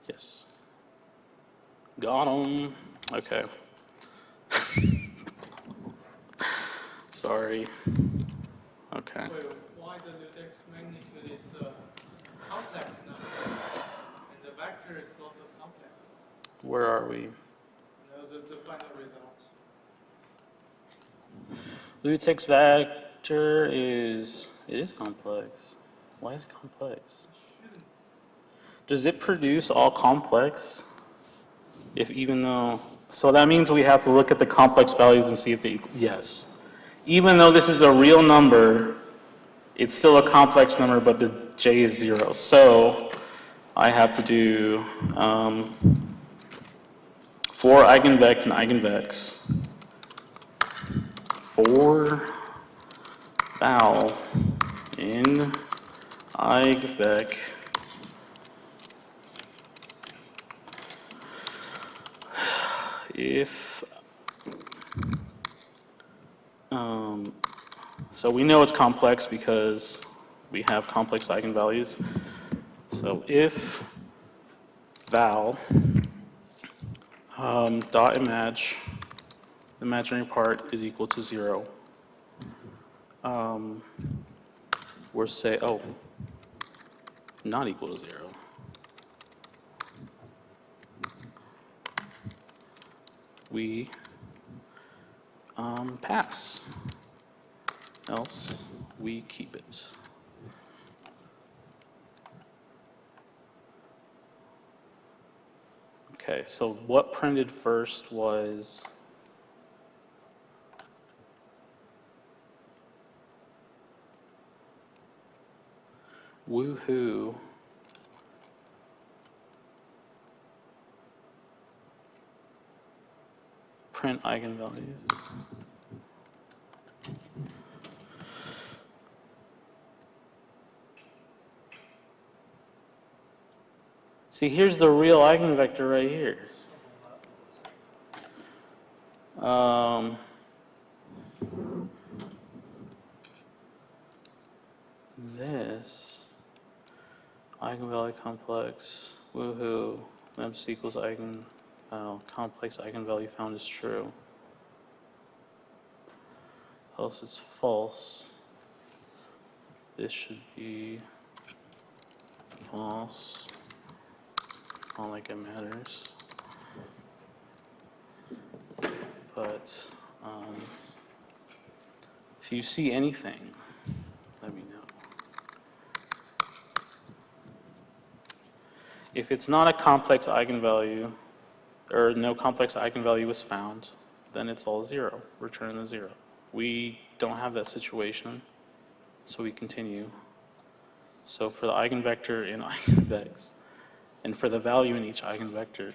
Yes. Got 'em. Okay. Sorry. Okay. Wait, why the Lutex magnitude is complex now? And the vector is also complex. Where are we? The final result. Lutex vector is complex. Why is it complex? Does it produce all complex? If even though, so that means we have to look at the complex values and see if they, yes. Even though this is a real number, it's still a complex number, but the j is 0. So I have to do for eigenvec and eigenvex, for val in eigvec if so we know it's complex because we have complex eigenvalues. So if val dot imag, the imaginary part is equal to 0, we're say, oh, not equal to 0. We pass, else we keep it. Okay, so what printed first was woohoo. Print eigenvalues. See, here's the real eigenvector right here. This eigenvalue complex, woohoo, MC equals complex eigenvalue found is true. Else it's false. This should be false. Not like it matters. But if you see anything, let me know. If it's not a complex eigenvalue, or no complex eigenvalue was found, then it's all 0. Return the 0. We don't have that situation, so we continue. So for the eigenvector in eigenvex, and for the value in each eigenvector,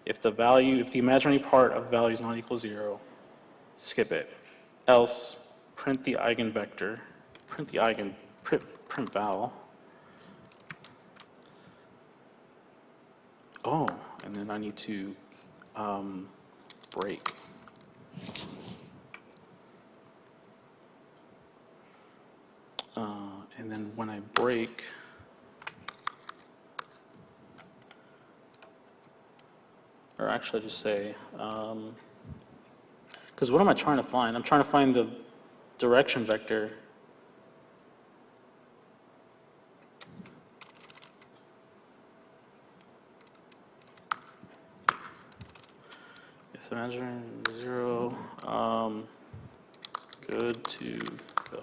if the imaginary part of value is not equal to 0, skip it. Else, print the eigenvector, print val. Oh, and then I need to break. And then when I break, or actually I just say, because what am I trying to find? I'm trying to find the direction vector. If the imaginary 0, good to go.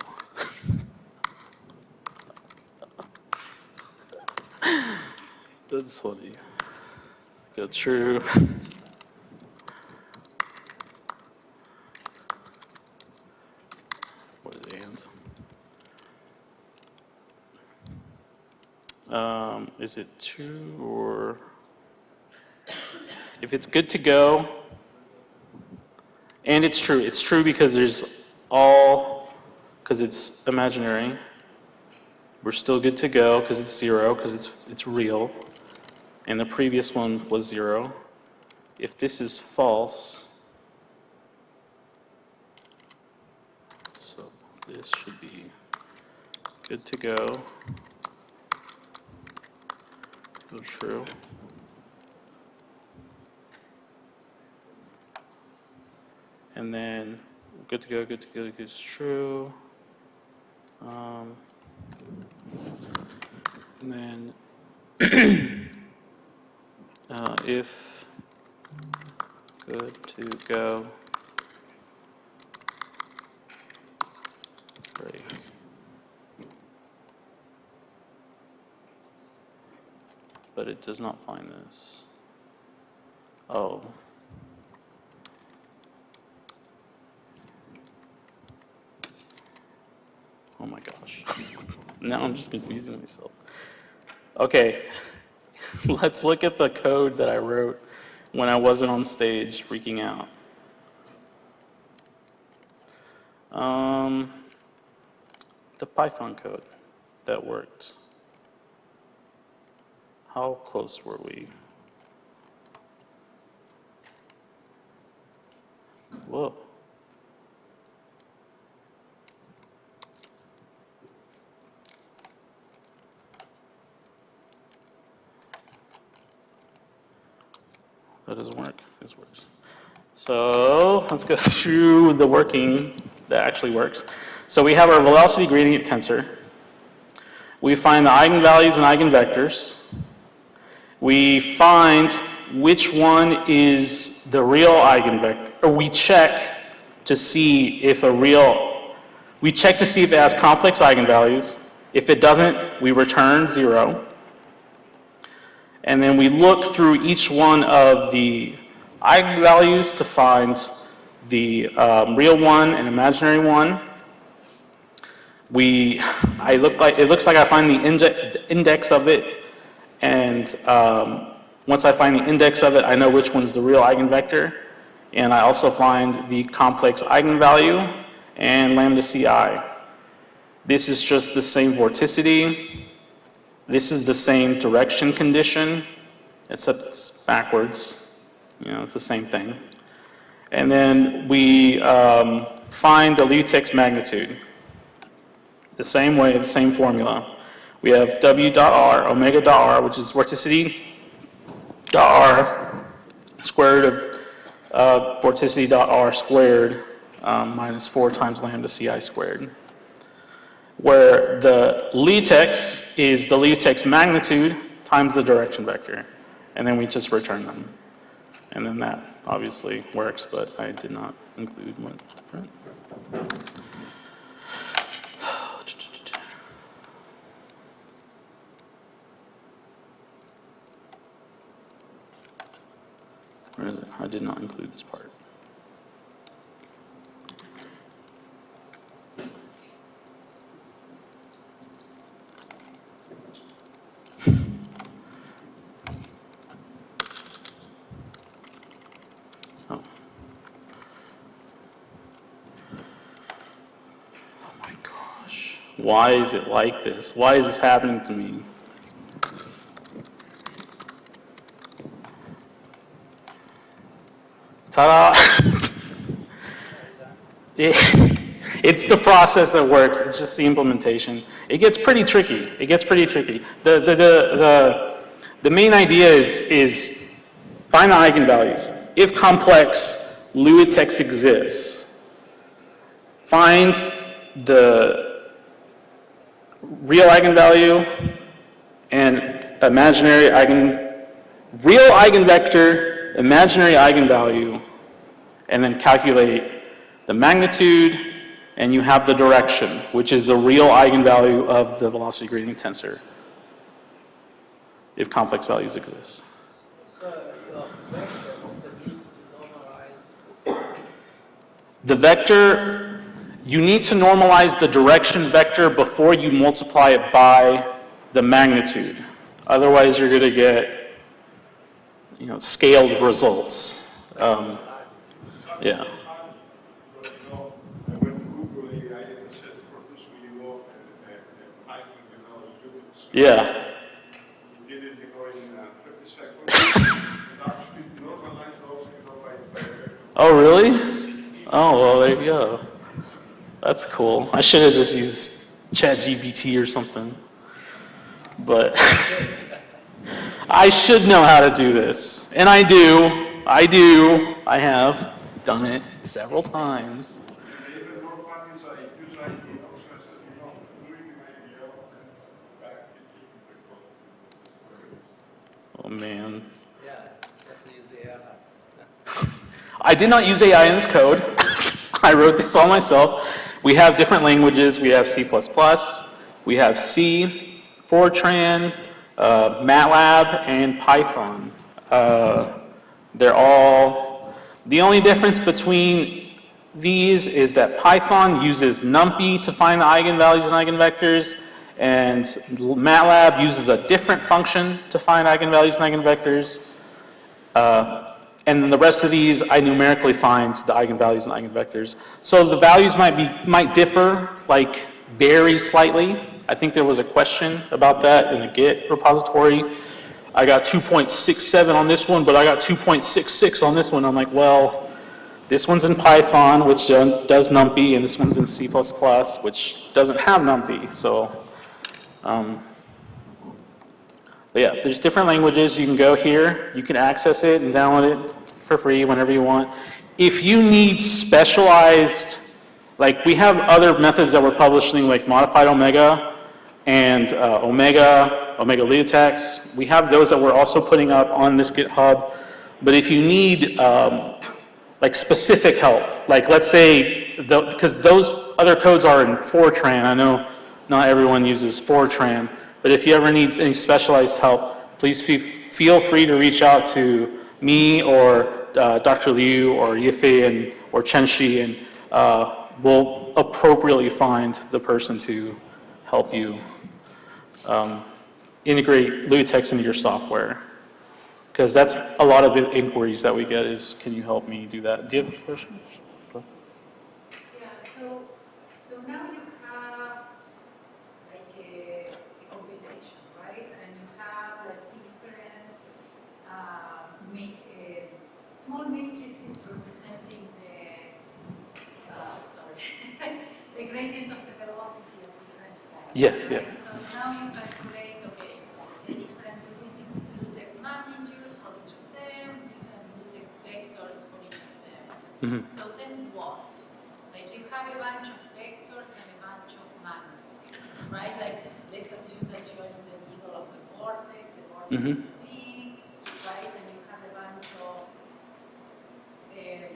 That's funny. Go true. What is and? Is it true or if it's good to go, and it's true because because it's imaginary. We're still good to go because it's 0, because it's real. And the previous one was 0. If this is false, so this should be good to go. So true. And then good to go is true. And then if good to go, break. But it does not find this. Oh. Oh my gosh. Now I'm just confusing myself. Okay, let's look at the code that I wrote when I wasn't on stage freaking out. The Python code that worked. How close were we? Whoa. That doesn't work. This works. So let's go through the working that actually works. So we have our velocity gradient tensor. We find the eigenvalues and eigenvectors. We find which one is the real eigenvector, or we check to see if it has complex eigenvalues. If it doesn't, we return 0. And then we look through each one of the eigenvalues to find the real one and imaginary one. It looks like I find the index of it, and once I find the index of it, I know which one's the real eigenvector, and I also find the complex eigenvalue and lambda CI. This is just the same vorticity. This is the same direction condition, except it's backwards. It's the same thing. And then we find the Liouville's magnitude. The same way, the same formula. We have W dot R, omega dot R, which is vorticity dot R, square root of vorticity dot R squared minus 4 times lambda CI squared. Where the Liouville's is the Liouville's magnitude times the direction vector. And then we just return them. And then that obviously works, but I did not include one. Right? Where is it? I did not include this part. Oh. Oh my gosh. Why is it like this? Why is this happening to me? Ta-da! It's the process that works. It's just the implementation. It gets pretty tricky. The main idea is find the eigenvalues. If complex, Liouville's exists. Find the real eigenvalue and real eigenvector, imaginary eigenvalue, and then calculate the magnitude, and you have the direction, which is the real eigenvalue of the velocity gradient tensor, if complex values exist. So your vector also need to normalize. The vector, you need to normalize the direction vector before you multiply it by the magnitude. Otherwise, you're going to get scaled results. Yeah. Yeah. You did it in 30 seconds. Actually, normalize those by Oh, really? Oh, well, there you go. That's cool. I should have just used ChatGPT or something. But I should know how to do this. And I do. I have done it several times. even more fun is I use IDEO, so doing IDEO and back Oh, man. Yeah, that's the AI. I did not use AI in this code. I wrote this all myself. We have different languages. We have C++, we have C, Fortran, MATLAB, and Python. They're all, the only difference between these is that Python uses NumPy to find the eigenvalues and eigenvectors, and MATLAB uses a different function to find eigenvalues and eigenvectors. And then the rest of these, I numerically find the eigenvalues and eigenvectors. So the values might differ, like vary slightly. I think there was a question about that in the Git repository. I got 2.67 on this one, but I got 2.66 on this one. I'm like, well, this one's in Python, which does NumPy, and this one's in C++, which doesn't have NumPy. So, but yeah, there's different languages. You can go here, you can access it and download it for free whenever you want. If you need specialized, like we have other methods that we're publishing, like modified omega, and Omega Leotex. We have those that we're also putting up on this GitHub. But if you need like specific help, like let's say, because those other codes are in Fortran, I know not everyone uses Fortran, but if you ever need any specialized help, please feel free to reach out to me or Dr. Liu or Yifei or Chenxi, and we'll appropriately find the person to help you integrate Lutex into your software. Because that's a lot of the inquiries that we get is, can you help me do that? Do you have a question? Yeah, so now you have like a computation, right? And you have like different small matrices representing the gradient of the velocity at different points. Yeah, right? yeah. So now you calculate, okay, the different Lutex magnitudes for each of them, different Lutex vectors for each of them. So then what? Like you have a bunch of vectors and a bunch of magnitudes, right? Like let's assume that you are in the middle of a vortex, the vortex is big, right? And you have a bunch of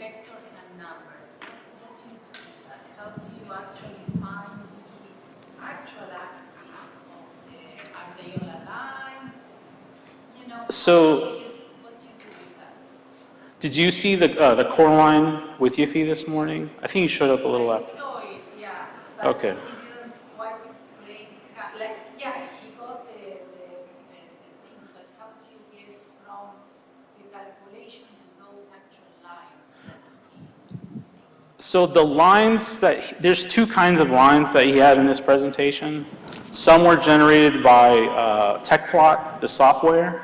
vectors and numbers. What do you do with that? How do you actually find the actual axis of the alveolar line? You know, So- what do you do with that? Did you see the core line with Yiffy this morning? I think he showed up a little I after. saw it, yeah. But Okay. he didn't quite explain how, like, yeah, he got the things, but how do you get from the calculation to those actual lines that he... So the lines there's two kinds of lines that he had in this presentation. Some were generated by TechPlot, the software,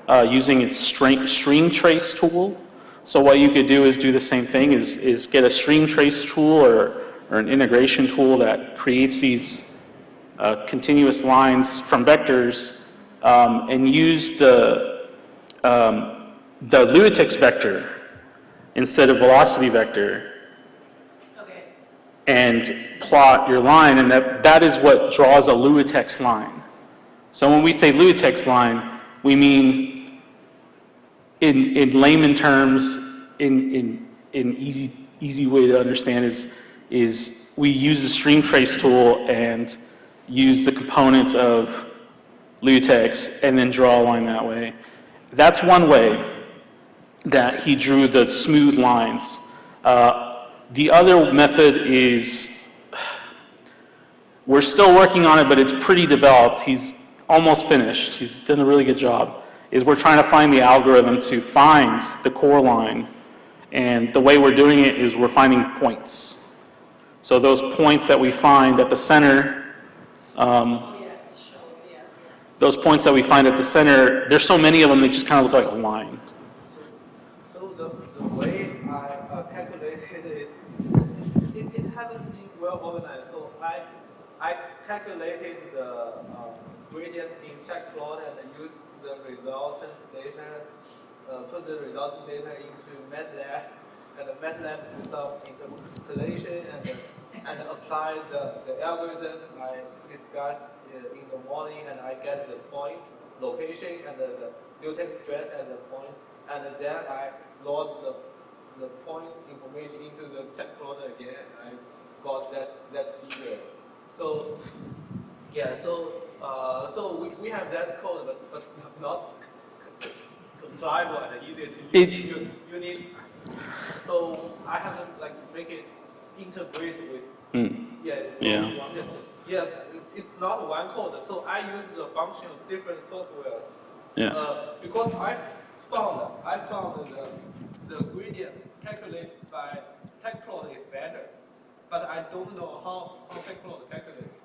using its string trace tool. So what you could do is do the same thing, is get a string trace tool or an integration tool that creates these continuous lines from vectors, and use the Lutex vector instead of velocity vector, Okay. and plot your line, and that is what draws a Lutex line. So when we say Lutex line, we mean in layman terms, in easy way to understand is we use the string trace tool and use the components of Lutex and then draw a line that way. That's one way that he drew the smooth lines. The other method is, we're still working on it, but it's pretty developed. He's almost finished. He's done a really good job. Is we're trying to find the algorithm to find the core line. And the way we're doing it is we're finding points. So those points that we find at the center, those points that we find at the center, there's so many of them, they just kind of look like a line. So the way I calculated is, it hasn't been well organized. So I calculated the gradient in checkplot and used the resultant data, put the resultant data into MATLAB, and the MATLAB did some interpolation and apply the algorithm I discussed in the morning, and I get the points, location, and the Lutex stress at the point, and then I load the point information into the checkplot again. I got that figure. So yeah, so we have that code, but not compliable and easy to use. You need, so I have to like make it integrate with. Yes, it's not one code. So I use the function of different softwares. Because I found the gradient calculated by TechPlot is better, but I don't know how TechPlot calculates.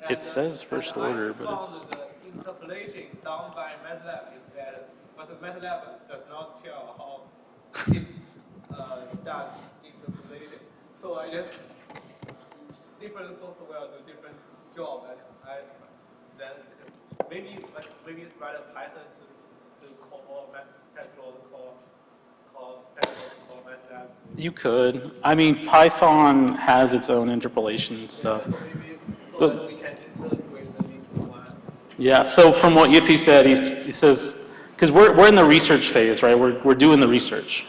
It says first order, but I it's found the interpolation done by MATLAB is better, but MATLAB does not tell how it does interpolation. So I just different software do different job, and I then maybe write a Python to call TechPlot, call MATLAB. You could. I mean, Python has its own interpolation stuff. So maybe so that we can integrate the Yeah, so from what Yiffy said, he says, because we're in the research phase, right? We're doing the research.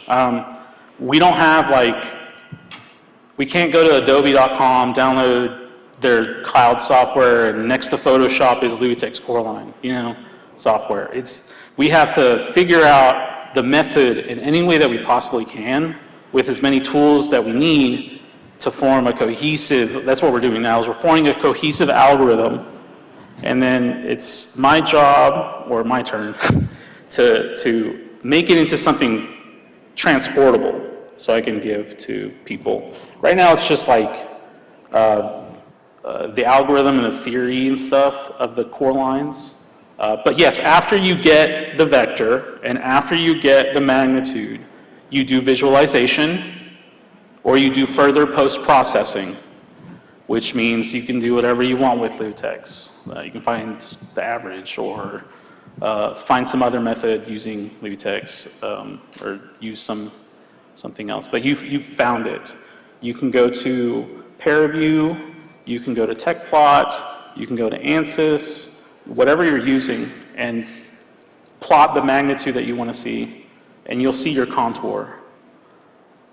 We don't have like, we can't go to adobe.com, download their cloud software, and next to Photoshop is LuTeX Coreline, you know, software. We have to figure out the method in any way that we possibly can with as many tools that we need to form a cohesive, that's what we're doing now, is we're forming a cohesive algorithm. And then it's my job, or my turn, to make it into something transportable so I can give to people. Right now it's just like the algorithm and the theory and stuff of the core lines. But yes, after you get the vector and after you get the magnitude, you do visualization or you do further post-processing, which means you can do whatever you want with LuTeX. You can find the average or find some other method using LuTeX or use something else. But you've found it. You can go to ParaView, you can go to TechPlot, you can go to ANSYS, whatever you're using, and plot the magnitude that you want to see, and you'll see your contour.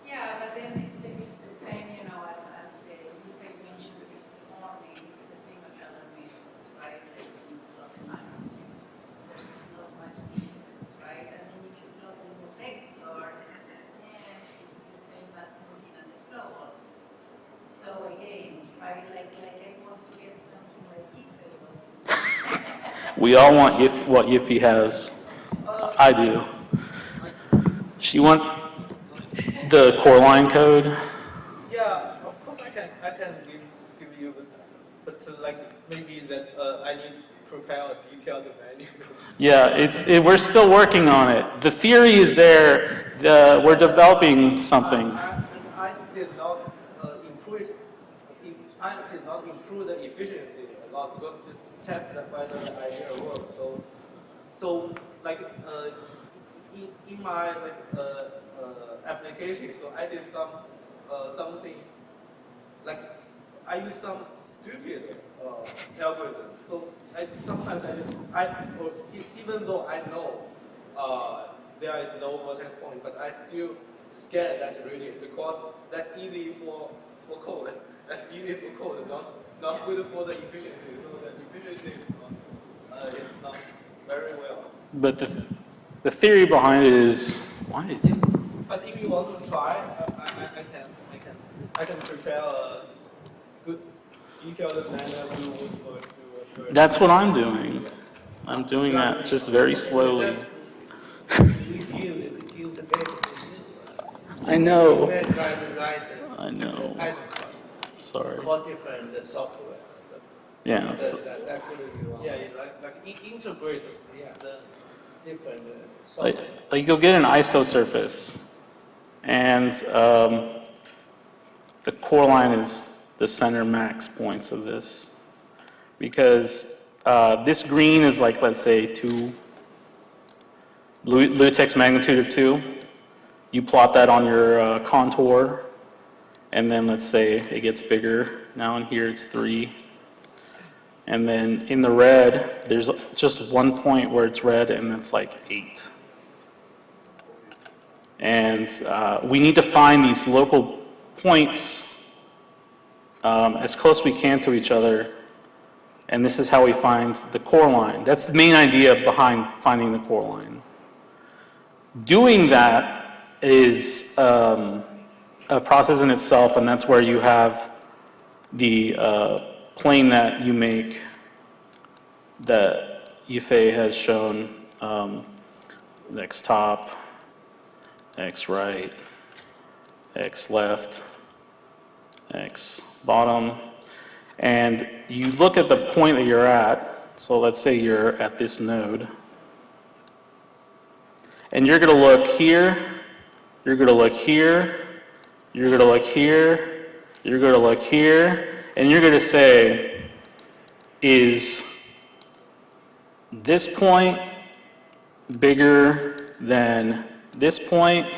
Yeah, but then it's the same, you know, as you mentioned this morning, it's the same as animations, right? Like when you plot the magnitude, there's not much difference, right? And then if you plot the vectors, and it's the same as moving on the flow almost. So again, right, like I want to get something like equal. We all want what Yiffy has. I do. She wants the core line code. Yeah, of course I can give you, but like maybe that's I need to prepare a detailed manual. Yeah, we're still working on it. The theory is there. We're developing something. I did not improve. I did not improve the efficiency a lot because this test whether the idea works. So like in my application, so I did something like I use some stupid algorithm. So sometimes even though I know there is no vertex point, but I still scan that radius because that's easy for code. That's easy for code, not good for the efficiency. So the efficiency is not very well. But the theory behind it is, why is it? But if you want to try, I can prepare a good detailed manual to That's what I'm doing. I'm doing that just very slowly. I know. I know. Sorry. Different software. Yeah. yeah, like integrate the Different software. Like you'll get an ISO surface, and the core line is the center max points of this, because this green is like, let's say 2, LuTeX magnitude of 2. You plot that on your contour, and then let's say it gets bigger. Now in here it's 3. And then in the red, there's just one point where it's red, and it's like 8. And we need to find these local points as close as we can to each other. And this is how we find the core line. That's the main idea behind finding the core line. Doing that is a process in itself, and that's where you have the plane that you make that Yifei has shown, X top, X right, X left, X bottom, and you look at the point that you're at. So let's say you're at this node, and you're going to look here, you're going to look here, you're going to look here, you're going to look here, and you're going to say, is this point bigger than this point?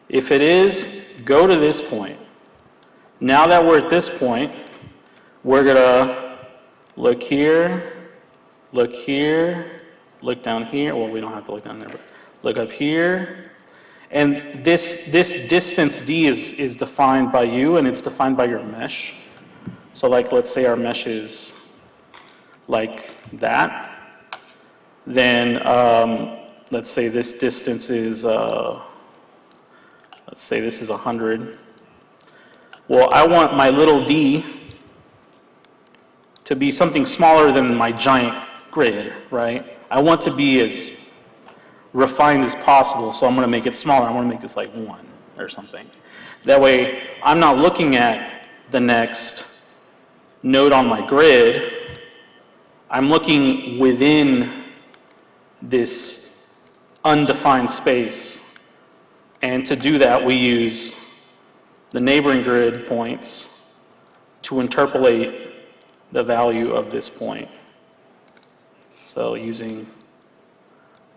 If it is, go to this point. Now that we're at this point, we're going to look here, look here, look down here. Well, we don't have to look down there, but look up here. And this distance D is defined by you, and it's defined by your mesh. So like, let's say our mesh is like that. Then let's say this distance is, let's say this is 100. Well, I want my little d to be something smaller than my giant grid, right? I want to be as refined as possible, so I'm going to make it smaller. I want to make this like 1 or something. That way, I'm not looking at the next node on my grid. I'm looking within this undefined space. And to do that, we use the neighboring grid points to interpolate the value of this point. So using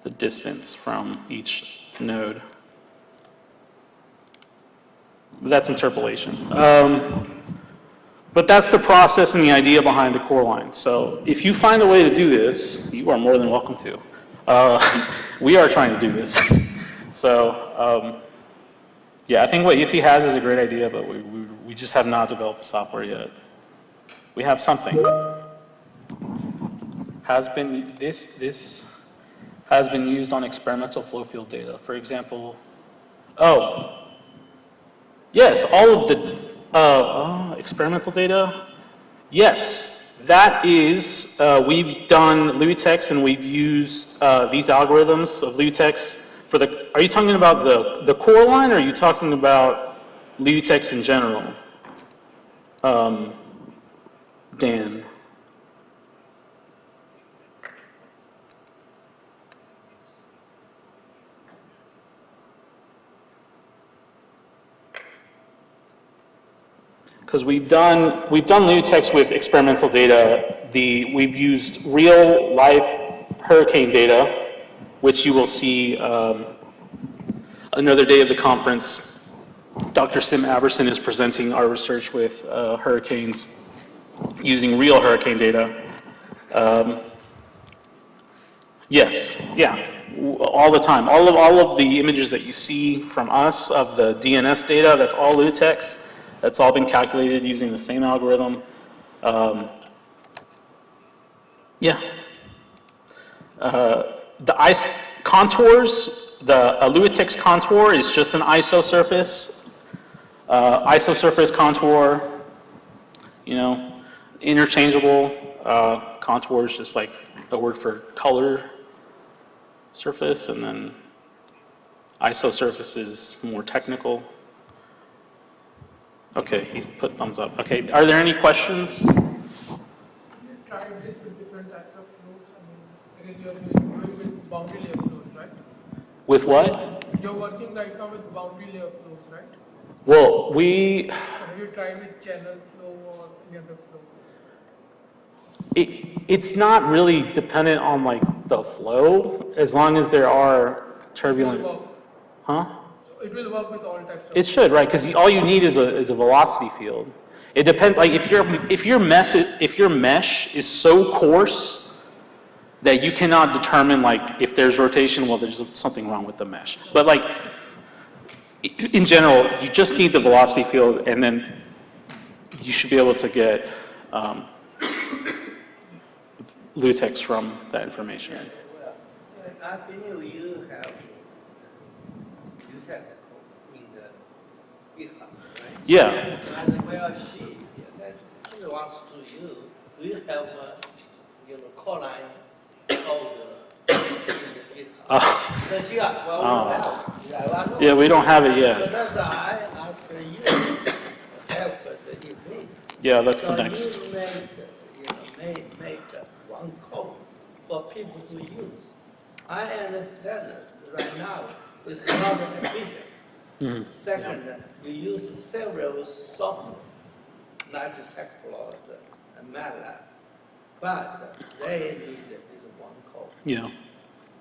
the distance from each node. That's interpolation. But that's the process and the idea behind the core line. So if you find a way to do this, you are more than welcome to. We are trying to do this. So yeah, I think what Iffy has is a great idea, but we just have not developed the software yet. We have something. This has been used on experimental flow field data. For example, yes, all of the experimental data. Yes, that is, we've done LUTEX and we've used these algorithms of LUTEX for the, are you talking about the core line or are you talking about LUTEX in general? Dan. Because we've done LUTEX with experimental data. We've used real life hurricane data, which you will see another day of the conference. Dr. Sim Aberson is presenting our research with hurricanes using real hurricane data. Yes, yeah, all the time. All of the images that you see from us of the DNS data, that's all LUTEX. That's all been calculated using the same algorithm. Yeah. The contours, the LUTEX contour is just an isosurface. Isosurface contour, you know, interchangeable. Contour is just like a word for color surface, and then isosurface is more technical. Okay, he's put thumbs up. Okay, are there any questions? You tried this with different types of flows. I mean, because you're doing with boundary layer flows, right? With what? You're working right now with boundary layer flows, right? Well, Have you tried with channel flow or any other flow? it's not really dependent on like the flow, as long as there are turbulent. It will work. Huh? So it will work with all types of. It should, right? Because all you need is a velocity field. It depends. Like if your mesh is so coarse that you cannot determine like if there's rotation, well, there's something wrong with the mesh. But like in general, you just need the velocity field, and then you should be able to get LUTEX from that information. Well, I believe you have LUTEX in the GitHub, right? Yeah. And where she wants to use, do you have core line code in the GitHub? That's yeah, well, we don't have. Yeah, we don't have it So yet. that's why I asked you to help the event. Yeah, that's So the next. you make one code for people to use. I understand that right now it's not efficient. Second, you use several software, like Techplot and MATLAB, but they need this one code. Yeah.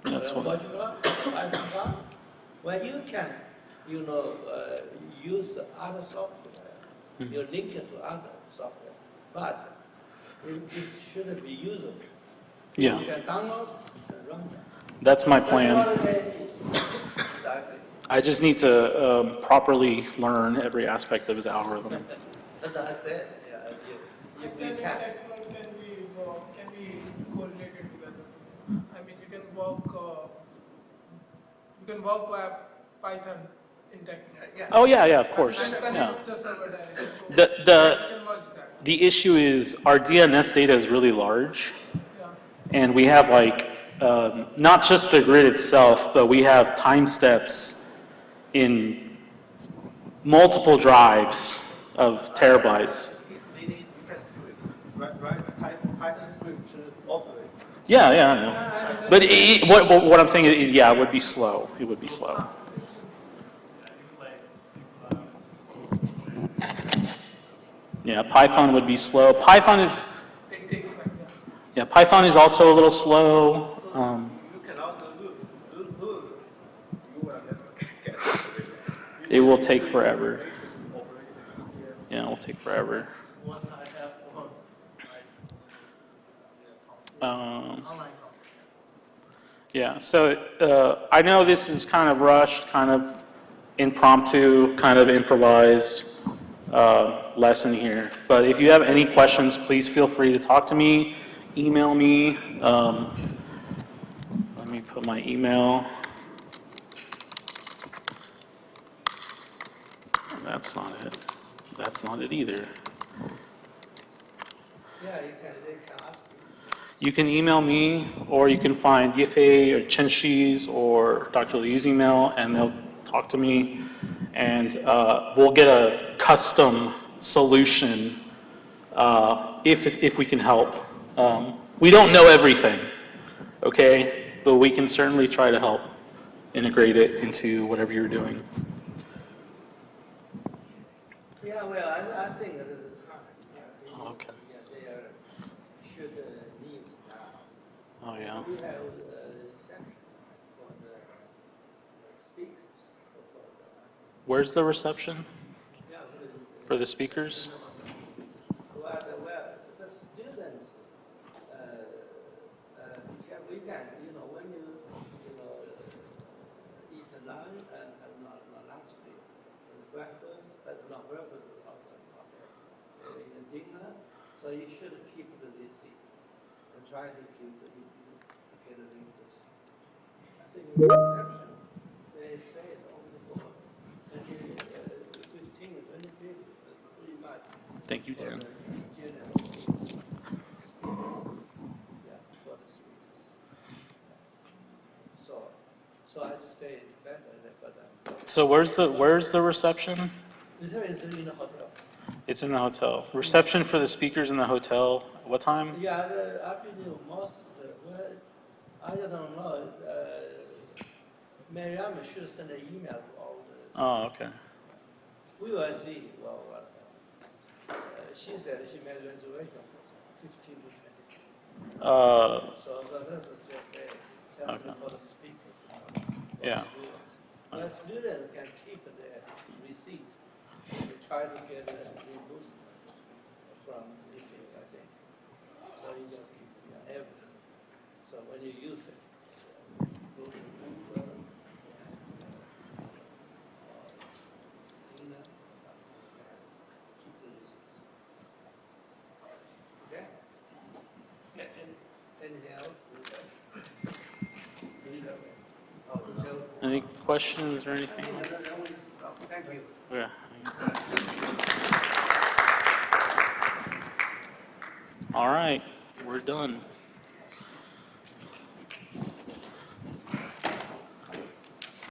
That's what. What you got? Well, you can, use other software. You link it to other software, but it shouldn't be usable. Yeah. You can download and run them. That's my That's plan. what they need. Exactly. I just need to properly learn every aspect of his algorithm. As I said, yeah, if we Then can. that code can be correlated together. I mean, you can work by Python in that. Oh, yeah, of course, And yeah. connect the server directly. So The, the, you can merge that. the issue is our DNS data is really large, Yeah. and we have like, not just the grid itself, but we have time steps in multiple drives of terabytes. If needed, you can script, write Python script to operate. Yeah, I know. But what I'm saying is, yeah, it would be slow. It would be slow. Yeah, Python would be slow. Python is, It takes like that. yeah, Python is also a little slow. You cannot do. You will never get it. It will take forever. Yeah, it will take forever. What I have for Um, online yeah, so I know this is kind of rushed, kind of impromptu, kind of improvised lesson here. But if you have any questions, please feel free to talk to me, email me. Let me put my email. That's not it. That's not it either. Yeah, they can ask you. You can email me, or you can find Yifei or Chenshi's or Dr. Liu's email, and they'll talk to me, and we'll get a custom solution if we can help. We don't know everything, okay? But we can certainly try to help integrate it into whatever you're doing. Yeah, well, I think that is a time. Yeah, Okay. yeah, they are, should needs now. Oh, yeah. We have section for the speakers. Where's the reception Yeah, for the speakers? well, the students, we can, when you eat lunch and not lunch, breakfast, not breakfast, outside, in dinner, so you should keep the receipt and try to keep the get a receipt. I think in the reception, they say it's only for 15, 20 people, pretty much. Thank you, Dan. So I just say it's better for them. So where's the reception? This is in the hotel. It's in the hotel. Reception for the speakers in the hotel. What time? Yeah, I believe most, I don't know, Miriam should send an email to all this. Oh, okay. We will see, well, she said she made a reservation, 15 to 20. So that's just say, just Okay. for the speakers. Yeah. The student can keep their receipt, and try to get a reimbursement from the I think. So you just keep everything. So when you use it, go to Uber, keep the receipts. Okay? Anything else? Any questions or anything? Thank you. Yeah. All right, we're done.